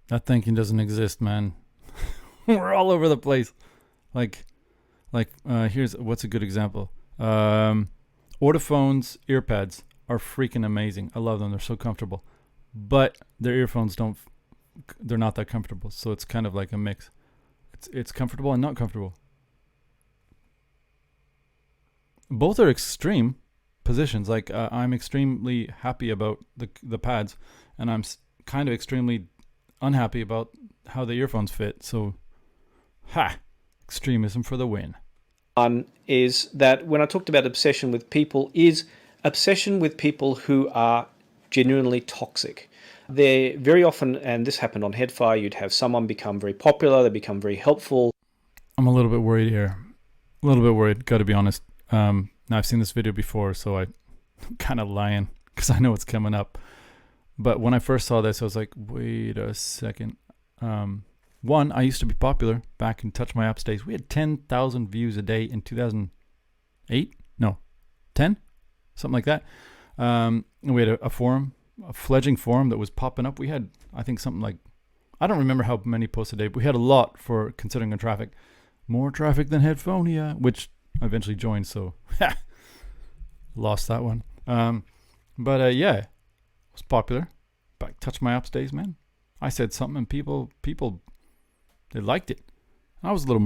that thinking doesn't exist, man. We're all over the place. Like here's what's a good example. Audiphones, earpads are freaking amazing. I love them. They're so comfortable. But their earphones they're not that comfortable. So it's kind of like a mix. It's comfortable and not comfortable. Both are extreme positions. Like I'm extremely happy about the pads, and I'm kind of extremely unhappy about how the earphones fit. So, extremism for the win. One is that when I talked about obsession with people, is obsession with people who are genuinely toxic. They're very often, and this happened on Headfire, you'd have someone become very popular, they become very helpful. I'm a little bit worried here. A little bit worried, got to be honest. Now I've seen this video before, so I'm kind of lying because I know it's coming up. But when I first saw this, I was like, wait a second. One, I used to be popular back in Touch My Apps days. We had 10,000 views a day in 2008? No, 10? Something like that. And we had a forum, a fledgling forum that was popping up. We had, I think, something like, I don't remember how many posts a day, but we had a lot for considering the traffic. More traffic than Headphonia, which I eventually joined, so lost that one. But yeah, it was popular. Back Touch My Apps days, man. I said something and people they liked it. I was a little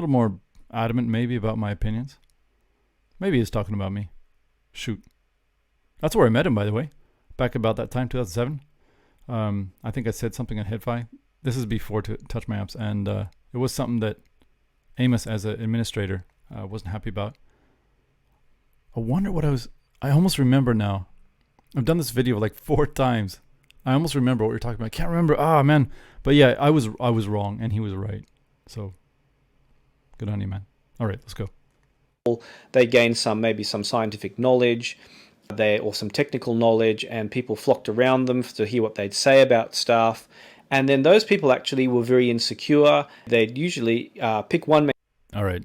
more adamant maybe about my opinions. Maybe he's talking about me. Shoot. That's where I met him, by the way. Back about that time, 2007. I think I said something on Headfi. This is before Touch My Apps, and it was something that Amos, as an administrator, wasn't happy about. I wonder what I almost remember now. I've done this video like 4 times. I almost remember what we were talking about. I can't remember. Ah, man. But yeah, I was wrong and he was right. So good on you, man. All right, let's go. They gain maybe some scientific knowledge, or some technical knowledge, and people flocked around them to hear what they'd say about stuff. And then those people actually were very insecure. They'd usually pick one. All right.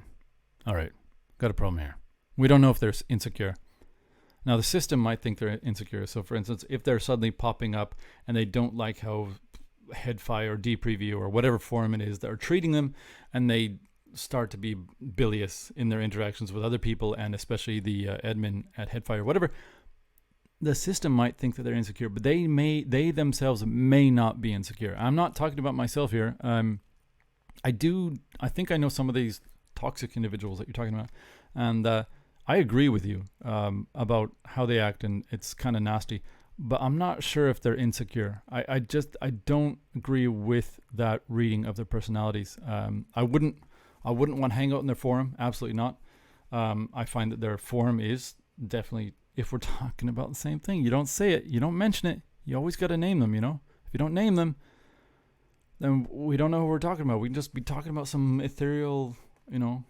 Got a problem here. We don't know if they're insecure. Now, the system might think they're insecure. So, for instance, if they're suddenly popping up and they don't like how Headfi or DPreview or whatever forum it is that are treating them, and they start to be bilious in their interactions with other people, and especially the admin at Headfi or whatever, the system might think that they're insecure, but they themselves may not be insecure. I'm not talking about myself here. I think I know some of these toxic individuals that you're talking about, and I agree with you about how they act, and it's kind of nasty, but I'm not sure if they're insecure. I don't agree with that reading of their personalities. I wouldn't want to hang out in their forum. Absolutely not. I find that their forum is definitely, if we're talking about the same thing, you don't say it, you don't mention it. You always got to name them, you know? If you don't name them, then we don't know who we're talking about. We can just be talking about some ethereal, you know,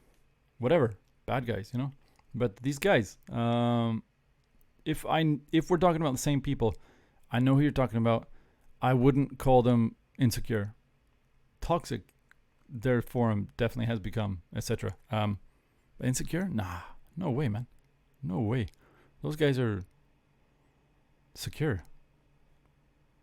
whatever, bad guys, you know? But these guys, if we're talking about the same people, I know who you're talking about. I wouldn't call them insecure. Toxic, their forum definitely has become, etc. Insecure? Nah, no way, man. No way. Those guys are secure.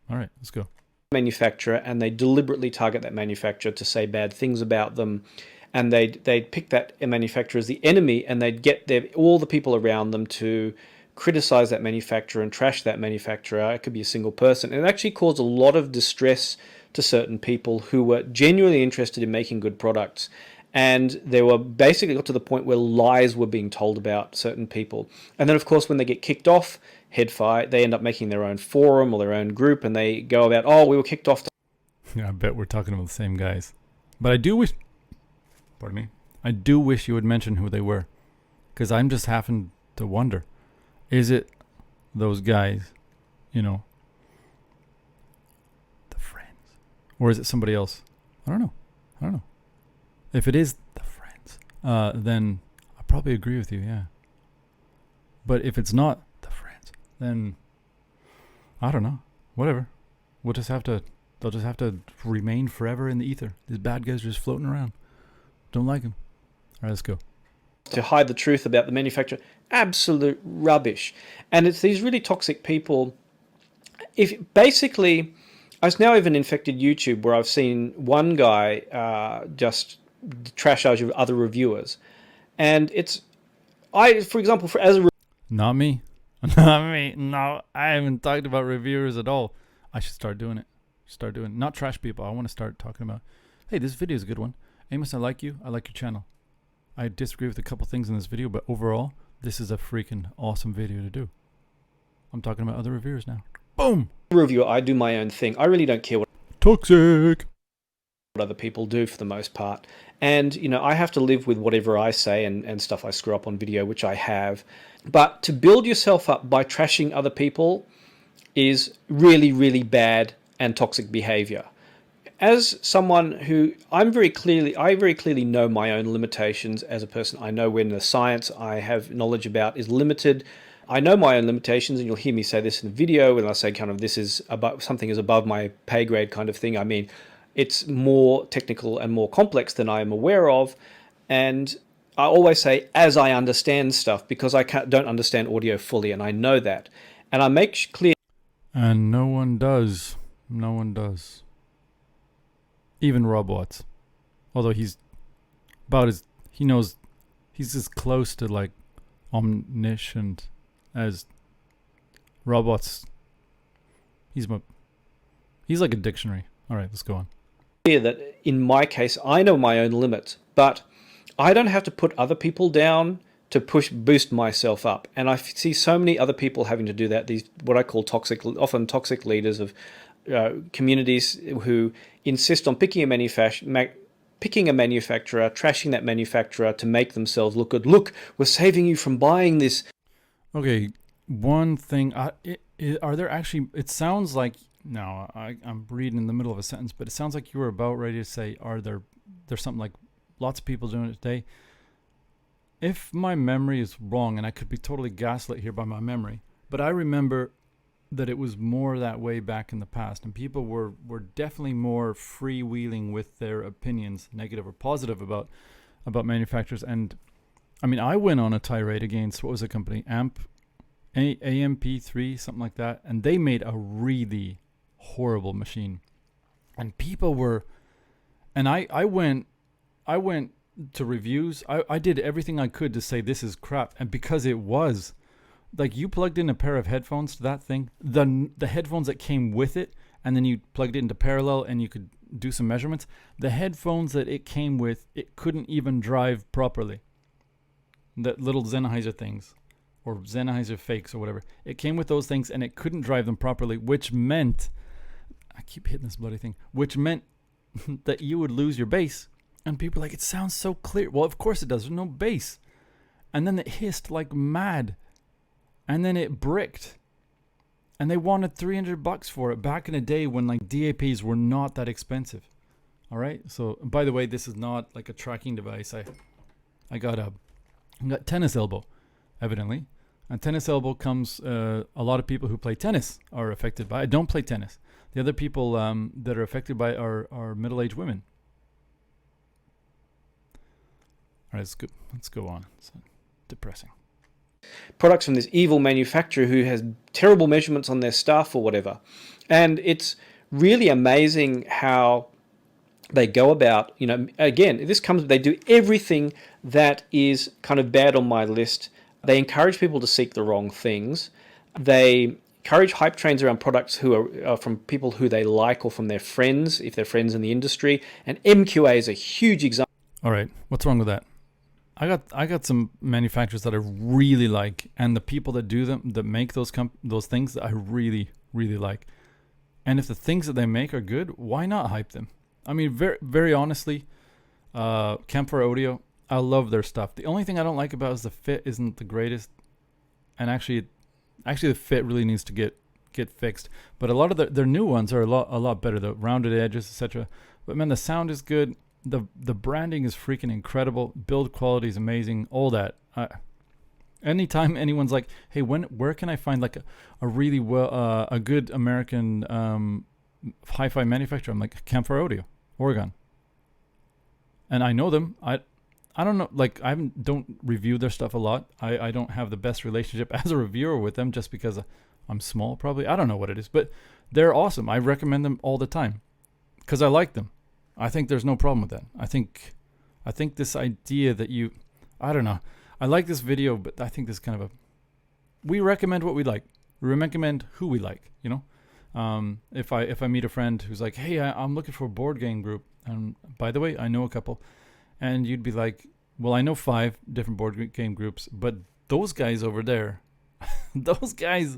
All right, let's go. Manufacturer, and they deliberately target that manufacturer to say bad things about them. And they'd pick that manufacturer as the enemy, and they'd get all the people around them to criticize that manufacturer and trash that manufacturer. It could be a single person. And it actually caused a lot of distress to certain people who were genuinely interested in making good products. And they were basically got to the point where lies were being told about certain people. And then, of course, when they get kicked off Headfi, they end up making their own forum or their own group, and they go about, oh, we were kicked off. Yeah, I bet we're talking about the same guys. But I do wish... Pardon me. I do wish you would mention who they were, because I'm just having to wonder, is it those guys, you know, the friends, or is it somebody else? I don't know. If it is the friends, then I probably agree with you, yeah. But if it's not the friends, then I don't know. Whatever. They'll just have to remain forever in the ether. These bad guys are just floating around. Don't like him. All right, let's go. To hide the truth about the manufacturer. Absolute rubbish. And it's these really toxic people. It's now even infected YouTube, where I've seen one guy just trash out other reviewers. And for example, Not me. Not me. No, I haven't talked about reviewers at all. I should start doing it. Not trash people. I want to start talking about, hey, this video is a good one. Amos, I like you. I like your channel. I disagree with a couple things in this video, but overall, this is a freaking awesome video to do. I'm talking about other reviewers now. Boom! Reviewer, I do my own thing. I really don't care what... Toxic! what other people do for the most part. And, I have to live with whatever I say and stuff I screw up on video, which I have. But to build yourself up by trashing other people is really, really bad and toxic behavior. As someone who I very clearly know my own limitations as a person. I know when the science I have knowledge about is limited. I know my own limitations, and you'll hear me say this in the video when I say kind of this is about something is above my pay grade kind of thing. I mean, it's more technical and more complex than I am aware of. And I always say, as I understand stuff, because I don't understand audio fully, and I know that. And I make clear. And no one does. No one does. Even Rob Watts. Although he knows, he's as close to like omniscient as Rob Watts. He's like a dictionary. All right, let's go on. That in my case, I know my own limits, but I don't have to put other people down to boost myself up. And I see so many other people having to do that. These what I call often toxic leaders of communities who insist on picking a manufacturer, trashing that manufacturer to make themselves look good. Look, we're saving you from buying this. Okay, one thing. Are there actually? It sounds like I'm reading in the middle of a sentence, but it sounds like you were about ready to say, there's something like lots of people doing it today. If my memory is wrong, and I could be totally gaslit here by my memory, but I remember that it was more that way back in the past, and people were definitely more freewheeling with their opinions, negative or positive, about manufacturers. And I mean, I went on a tirade against, what was the company, AMP3, something like that, and they made a really horrible machine. And people were, and I went to reviews. I did everything I could to say this is crap, and because it was. Like, you plugged in a pair of headphones to that thing, the headphones that came with it, and then you plugged it into parallel and you could do some measurements. The headphones that it came with, it couldn't even drive properly. The little Sennheiser things, or Sennheiser fakes or whatever. It came with those things and it couldn't drive them properly, which meant, I keep hitting this bloody thing, which meant that you would lose your bass. And people are like, it sounds so clear. Well, of course it does. There's no bass. And then it hissed like mad. And then it bricked. And they wanted $300 for it back in the day when like DAPs were not that expensive. All right. So, by the way, this is not like a tracking device. I got tennis elbow, evidently. And tennis elbow comes, a lot of people who play tennis are affected by it. I don't play tennis. The other people that are affected by it are middle-aged women. All right, let's go on. It's depressing. Products from this evil manufacturer who has terrible measurements on their stuff or whatever. And it's really amazing how they go about, again, they do everything that is kind of bad on my list. They encourage people to seek the wrong things. They encourage hype trains around products who are from people who they like or from their friends, if they're friends in the industry. And MQA is a huge example. All right, what's wrong with that? I got some manufacturers that I really like, and the people that do them, that make those things, that I really, really like. And if the things that they make are good, why not hype them? I mean, very, very honestly, Campfire Audio, I love their stuff. The only thing I don't like about it is the fit isn't the greatest, and actually the fit really needs to get fixed. But a lot of their new ones are a lot better. The rounded edges, etc. But man, the sound is good. The branding is freaking incredible. Build quality is amazing. All that. Anytime anyone's like, "Hey, where can I find like a really a good American hi-fi manufacturer?" I'm like, Campfire Audio, Oregon. And I know them. I don't know. Like, don't review their stuff a lot. I don't have the best relationship as a reviewer with them just because I'm small. Probably, I don't know what it is, but they're awesome. I recommend them all the time because I like them. I think there's no problem with that. I think this idea that I don't know. I like this video, but I think this kind of we recommend what we like. We recommend who we like, If I meet a friend who's like, "Hey, I'm looking for a board game group," and by the way, I know a couple, and you'd be like, "Well, I know 5 different board game groups, but those guys over there, those guys,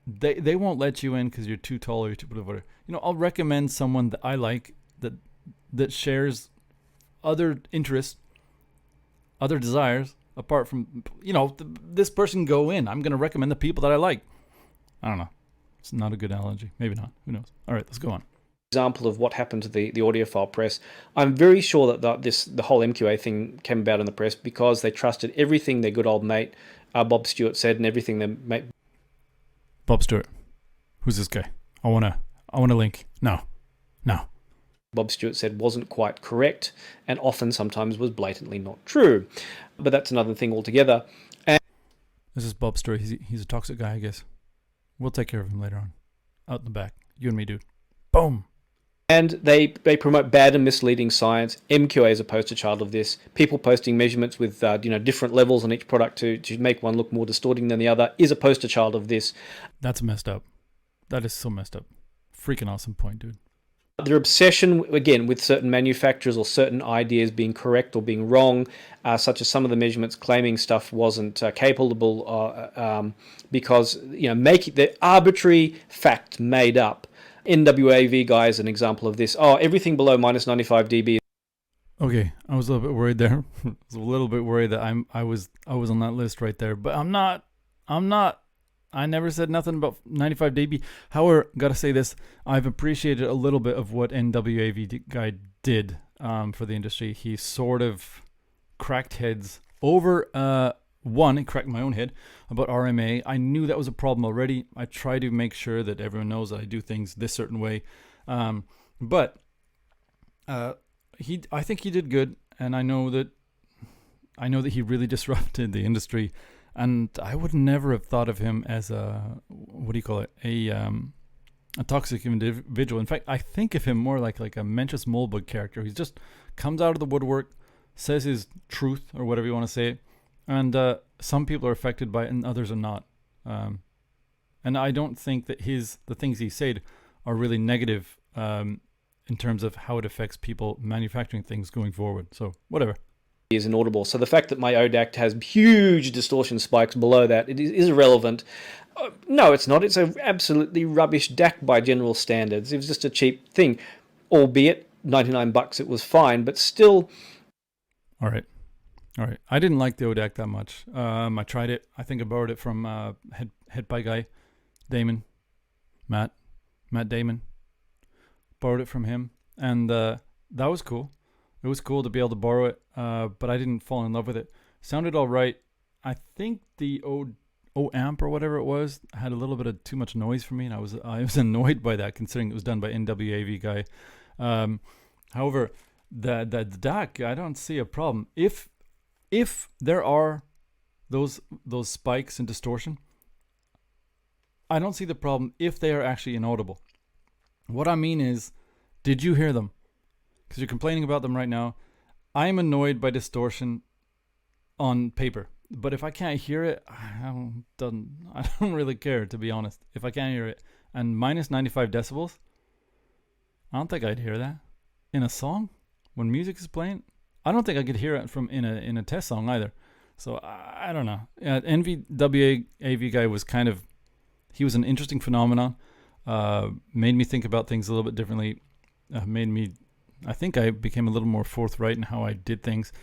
they won't let you in because you're too tall or you're too whatever." I'll recommend someone that I like that shares other interests, other desires, apart from, this person go in. I'm going to recommend the people that I like. I don't know. It's not a good analogy. Maybe not. Who knows? All right, let's go on. Example of what happened to the audiophile press. I'm very sure that the whole MQA thing came about in the press because they trusted everything their good old mate Bob Stewart said and everything their mate. Bob Stewart. Who's this guy? I want a link. No. Bob Stewart said wasn't quite correct and often sometimes was blatantly not true. But that's another thing altogether. And this is Bob Stewart. He's a toxic guy, I guess. We'll take care of him later on. Out in the back. You and me, dude. Boom. And they promote bad and misleading science. MQA is a poster child of this. People posting measurements with different levels on each product to make one look more distorting than the other is a poster child of this. That's messed up. That is so messed up. Freaking awesome point, dude. Their obsession, again, with certain manufacturers or certain ideas being correct or being wrong, such as some of the measurements claiming stuff wasn't capable because, making the arbitrary fact made up. NWAV guy is an example of this. Oh, everything below minus 95 dB. Okay, I was a little bit worried there. I was a little bit worried that I was on that list right there, but I'm not. I never said nothing about 95 dB. However, gotta say this, I've appreciated a little bit of what NWAV guy did for the industry. He sort of cracked heads over he cracked my own head about RMA. I knew that was a problem already. I try to make sure that everyone knows that I do things this certain way. But I think he did good, and I know that he really disrupted the industry. And I would never have thought of him as a toxic individual. In fact, I think of him more like a Mencius Moldbug character. He just comes out of the woodwork, says his truth or whatever you want to say. And some people are affected by it and others are not. And I don't think that the things he said are really negative in terms of how it affects people manufacturing things going forward. So whatever. Is inaudible. So the fact that my ODAC has huge distortion spikes below that, it is irrelevant. No, it's not. It's an absolutely rubbish DAC by general standards. It was just a cheap thing. Albeit $99 it was fine, but still. All right. I didn't like the ODAC that much. I tried it. I think I borrowed it from head pie guy, Matt Damon. Borrowed it from him, and that was cool. It was cool to be able to borrow it, but I didn't fall in love with it. Sounded all right. I think the O-amp or whatever it was had a little bit of too much noise for me, and I was annoyed by that, considering it was done by NWAV guy. However, the DAC, I don't see a problem. If there are those spikes and distortion, I don't see the problem if they are actually inaudible. What I mean is, did you hear them? Because you're complaining about them right now. I'm annoyed by distortion on paper, but if I can't hear it, I don't really care, to be honest. If I can't hear it, and minus 95 decibels, I don't think I'd hear that in a song when music is playing. I don't think I could hear it from in a test song either. So I don't know. NWAV guy was he was an interesting phenomenon. Made me think about things a little bit differently. I think I became a little more forthright in how I did things.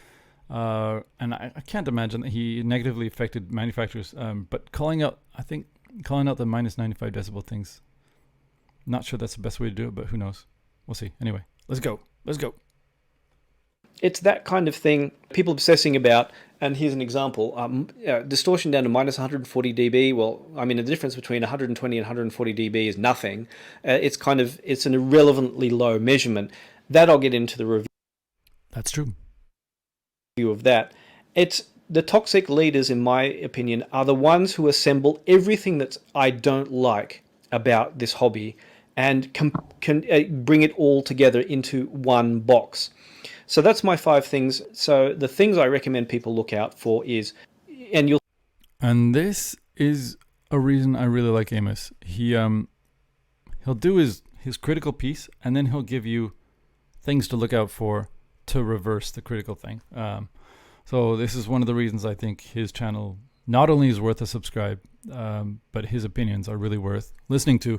And I can't imagine that he negatively affected manufacturers. But calling out the minus 95 decibel things, not sure that's the best way to do it, but who knows? We'll see. Anyway, let's go. It's that kind of thing people obsessing about, and here's an example. Distortion down to minus 140 dB. Well, I mean, the difference between 120 and 140 dB is nothing. It's an irrelevantly low measurement. That I'll get into the review. That's true. Of that. It's the toxic leaders, in my opinion, are the ones who assemble everything that I don't like about this hobby and can bring it all together into one box. So that's my 5 things. So the things I recommend people look out for is, and this is a reason I really like Amos. He'll do his critical piece, and then he'll give you things to look out for to reverse the critical thing. So this is one of the reasons I think his channel not only is worth a subscribe, but his opinions are really worth listening to,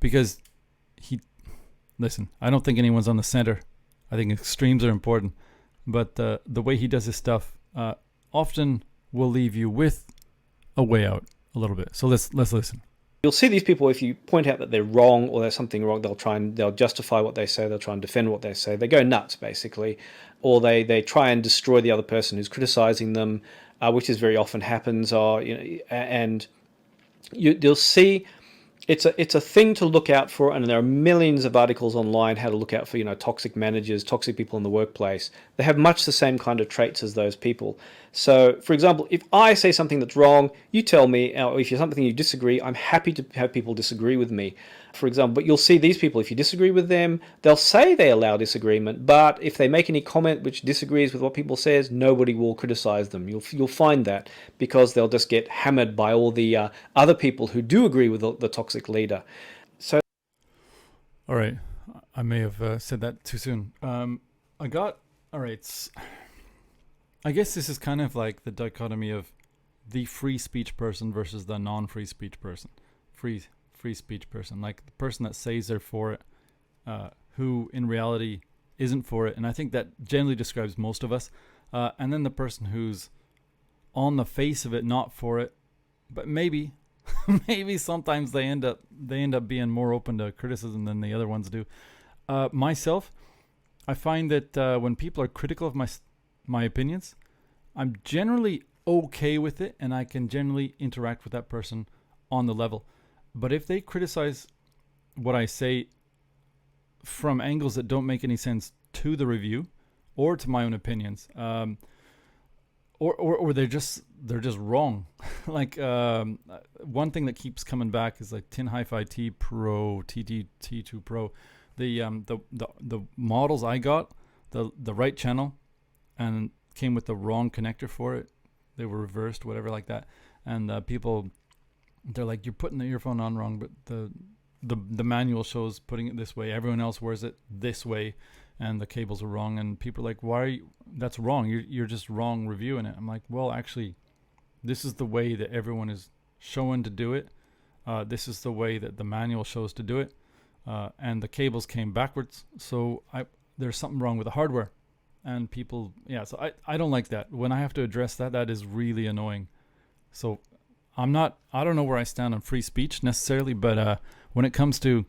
because listen, I don't think anyone's on the center. I think extremes are important. But the way he does his stuff often will leave you with a way out a little bit. So let's listen. You'll see these people, if you point out that they're wrong or there's something wrong, they'll justify what they say, they'll try and defend what they say. They go nuts, basically, or they try and destroy the other person who's criticizing them, which is very often happens. And you'll see it's a thing to look out for, and there are millions of articles online how to look out for toxic managers, toxic people in the workplace. They have much the same kind of traits as those people. So, for example, if I say something that's wrong, you tell me, or if you're something you disagree, I'm happy to have people disagree with me. For example, but you'll see these people, if you disagree with them, they'll say they allow disagreement, but if they make any comment which disagrees with what people says, nobody will criticize them. You'll find that because they'll just get hammered by all the other people who do agree with the toxic leader. So, all right, I may have said that too soon. All right. I guess this is kind of like the dichotomy of the free speech person versus the non-free speech person. Free speech person, like the person that says they're for it, who in reality isn't for it. And I think that generally describes most of us. And then the person who's on the face of it not for it, but maybe sometimes they end up being more open to criticism than the other ones do. Myself, I find that when people are critical of my opinions, I'm generally okay with it, and I can generally interact with that person on the level. But if they criticize what I say from angles that don't make any sense to the review or to my own opinions, or they're just wrong. Like one thing that keeps coming back is like Tin Hi-Fi T Pro, T2 Pro. The models I got, the right channel, and came with the wrong connector for it. They were reversed, whatever like that. And people, they're like, you're putting the earphone on wrong, but the manual shows putting it this way. Everyone else wears it this way, and the cables are wrong. And people are like, why are you? That's wrong. You're just wrong reviewing it. I'm like, well, actually, this is the way that everyone is showing to do it. This is the way that the manual shows to do it. And the cables came backwards. So there's something wrong with the hardware. And people, so I don't like that. When I have to address that is really annoying. So I don't know where I stand on free speech necessarily, but when it comes to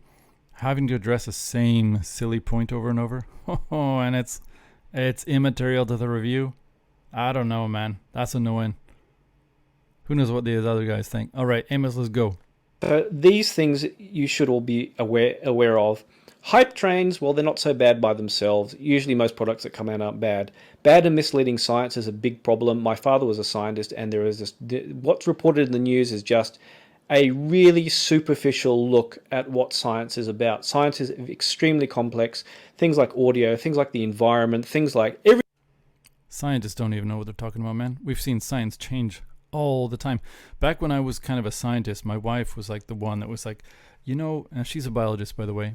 having to address the same silly point over and over, and it's immaterial to the review, I don't know, man. That's annoying. Who knows what these other guys think? All right, Amos, let's go. These things you should all be aware of. Hype trains, well, they're not so bad by themselves. Usually most products that come out aren't bad. Bad and misleading science is a big problem. My father was a scientist, and there is what's reported in the news is just a really superficial look at what science is about. Science is extremely complex. Things like audio, things like the environment, things like every... Scientists don't even know what they're talking about, man. We've seen science change all the time. Back when I was kind of a scientist, my wife was like the one that was like, and she's a biologist, by the way,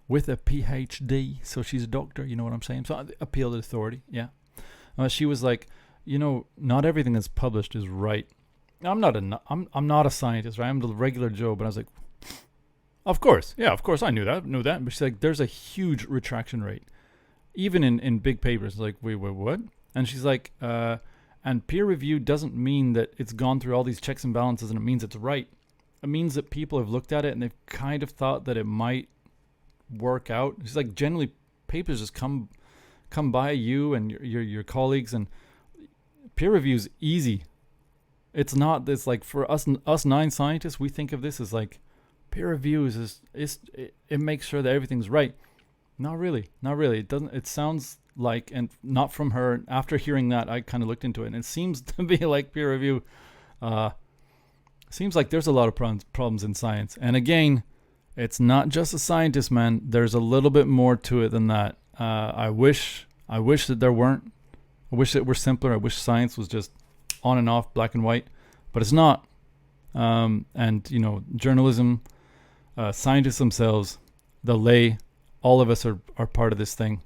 with a PhD, so she's a doctor, you know what I'm saying? So I appeal to authority, yeah. She was like, not everything that's published is right. I'm not a scientist, right? I'm the regular Joe, but I was like, of course, I knew that. But she's like, there's a huge retraction rate, even in big papers. Like, wait, what? And she's like, and peer review doesn't mean that it's gone through all these checks and balances and it means it's right. It means that people have looked at it and they've kind of thought that it might work out. It's like generally papers just come by you and your colleagues, and peer review is easy. It's not this, like, for us 9 scientists, we think of this as like peer reviews it makes sure that everything's right. Not really. It doesn't. It sounds like, and not from her. After hearing that, I kind of looked into it, and it seems to be like peer review. Seems like there's a lot of problems in science. And again, it's not just a scientist, man. There's a little bit more to it than that. I wish that there weren't. I wish it were simpler. I wish science was just on and off, black and white, but it's not. And journalism, scientists themselves, the lay, all of us are part of this thing.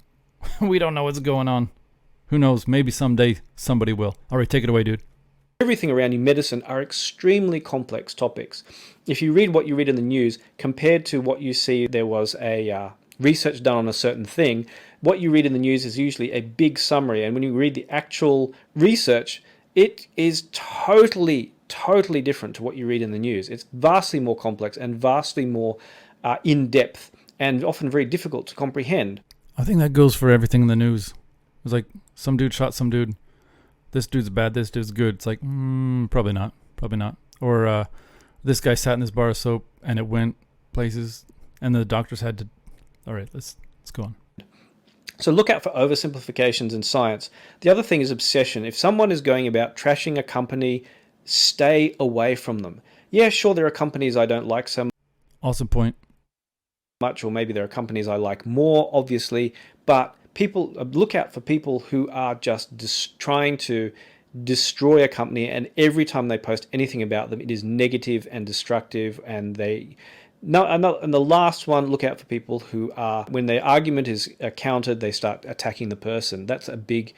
We don't know what's going on. Who knows? Maybe someday somebody will. All right, take it away, dude. Everything around you, medicine, are extremely complex topics. If you read what you read in the news, compared to what you see, there was a research done on a certain thing, what you read in the news is usually a big summary. And when you read the actual research, it is totally different to what you read in the news. It's vastly more complex and vastly more in-depth and often very difficult to comprehend. I think that goes for everything in the news. It's like some dude shot some dude. This dude's bad, this dude's good. It's like, probably not. Or this guy sat in this bar of soap and it went places and the doctors had to... All right, let's go on. So look out for oversimplifications in science. The other thing is obsession. If someone is going about trashing a company, stay away from them. Yeah, sure, there are companies I don't like so Awesome point. much, or maybe there are companies I like more, obviously, but people look out for people who are just trying to destroy a company, and every time they post anything about them, it is negative and destructive, and and the last one, look out for people who are, when their argument is countered, they start attacking the person. That's a big,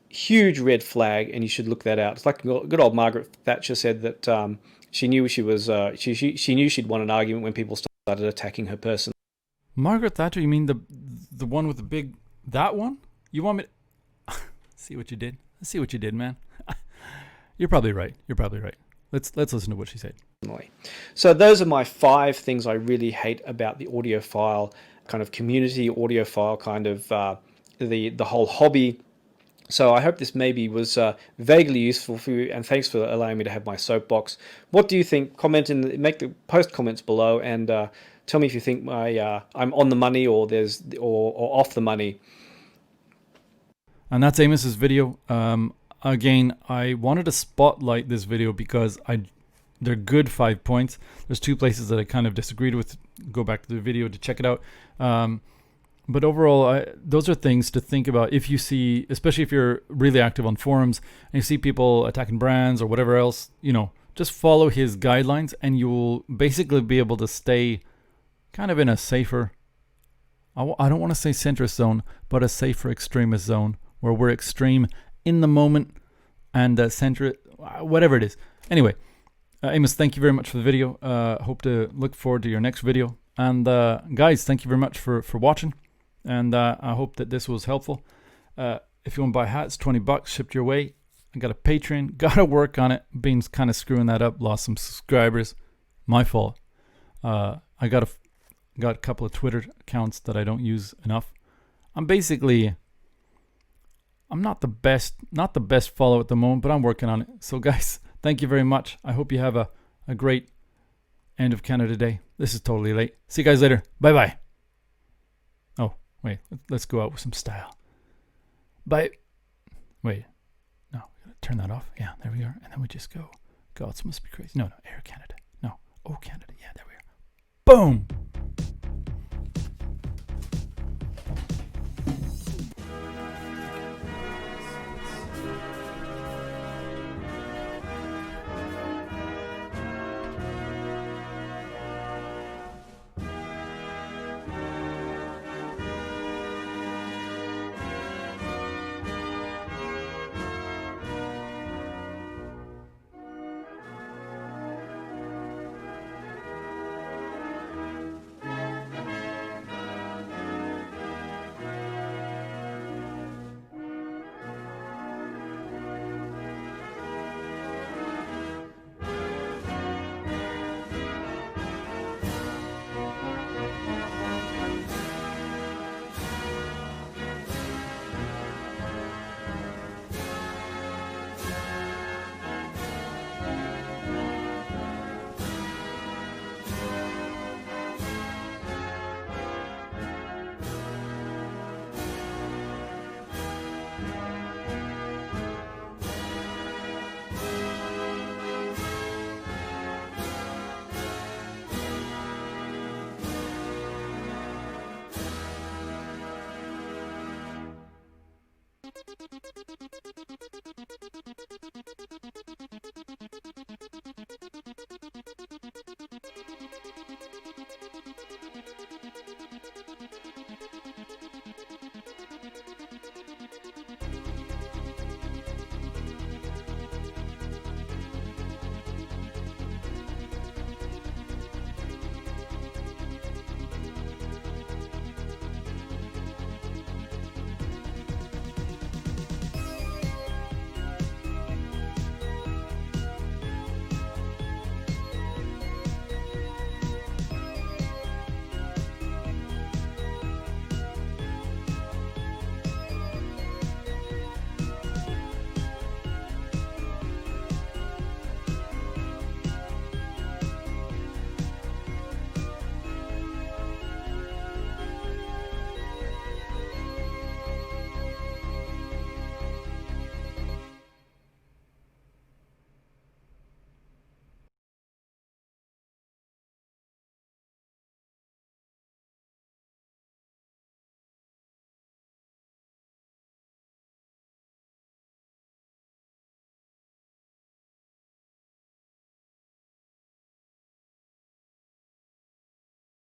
huge red flag, and you should look that out. It's like good old Margaret Thatcher said that she knew she knew she'd won an argument when people started attacking her person. Margaret Thatcher? You mean the one with the big... That one? You want me to... See what you did? See what you did, man. You're probably right. Let's listen to what she said. So those are my 5 things I really hate about the audiophile kind of community, audiophile kind of the whole hobby. So I hope this maybe was vaguely useful for you, and thanks for allowing me to have my soapbox. What do you think? Make the post comments below, and tell me if you think I'm on the money or off the money. And that's Amos's video. Again, I wanted to spotlight this video because they're good 5 points. There's 2 places that I kind of disagreed with. Go back to the video to check it out. But overall, those are things to think about if you see, especially if you're really active on forums and you see people attacking brands or whatever else, just follow his guidelines and you'll basically be able to stay kind of in a safer, I don't want to say centrist zone, but a safer extremist zone where we're extreme in the moment and centrist, whatever it is. Anyway, Amos, thank you very much for the video. Hope to look forward to your next video. And guys, thank you very much for watching. And I hope that this was helpful. If you want to buy hats, $20 shipped your way. I got a Patreon. Got to work on it. Been kind of screwing that up. Lost some subscribers. My fault. I got a couple of Twitter accounts that I don't use enough. I'm not the best follow at the moment, but I'm working on it. So guys, thank you very much. I hope you have a great end of Canada Day. This is totally late. See you guys later. Bye-bye. Oh, wait. Let's go out with some style. Bye. Wait. No, we gotta turn that off. Yeah, there we are. And then we just go. God, this must be crazy. No, Air Canada. No, Oh Canada. Yeah, there we are. Boom.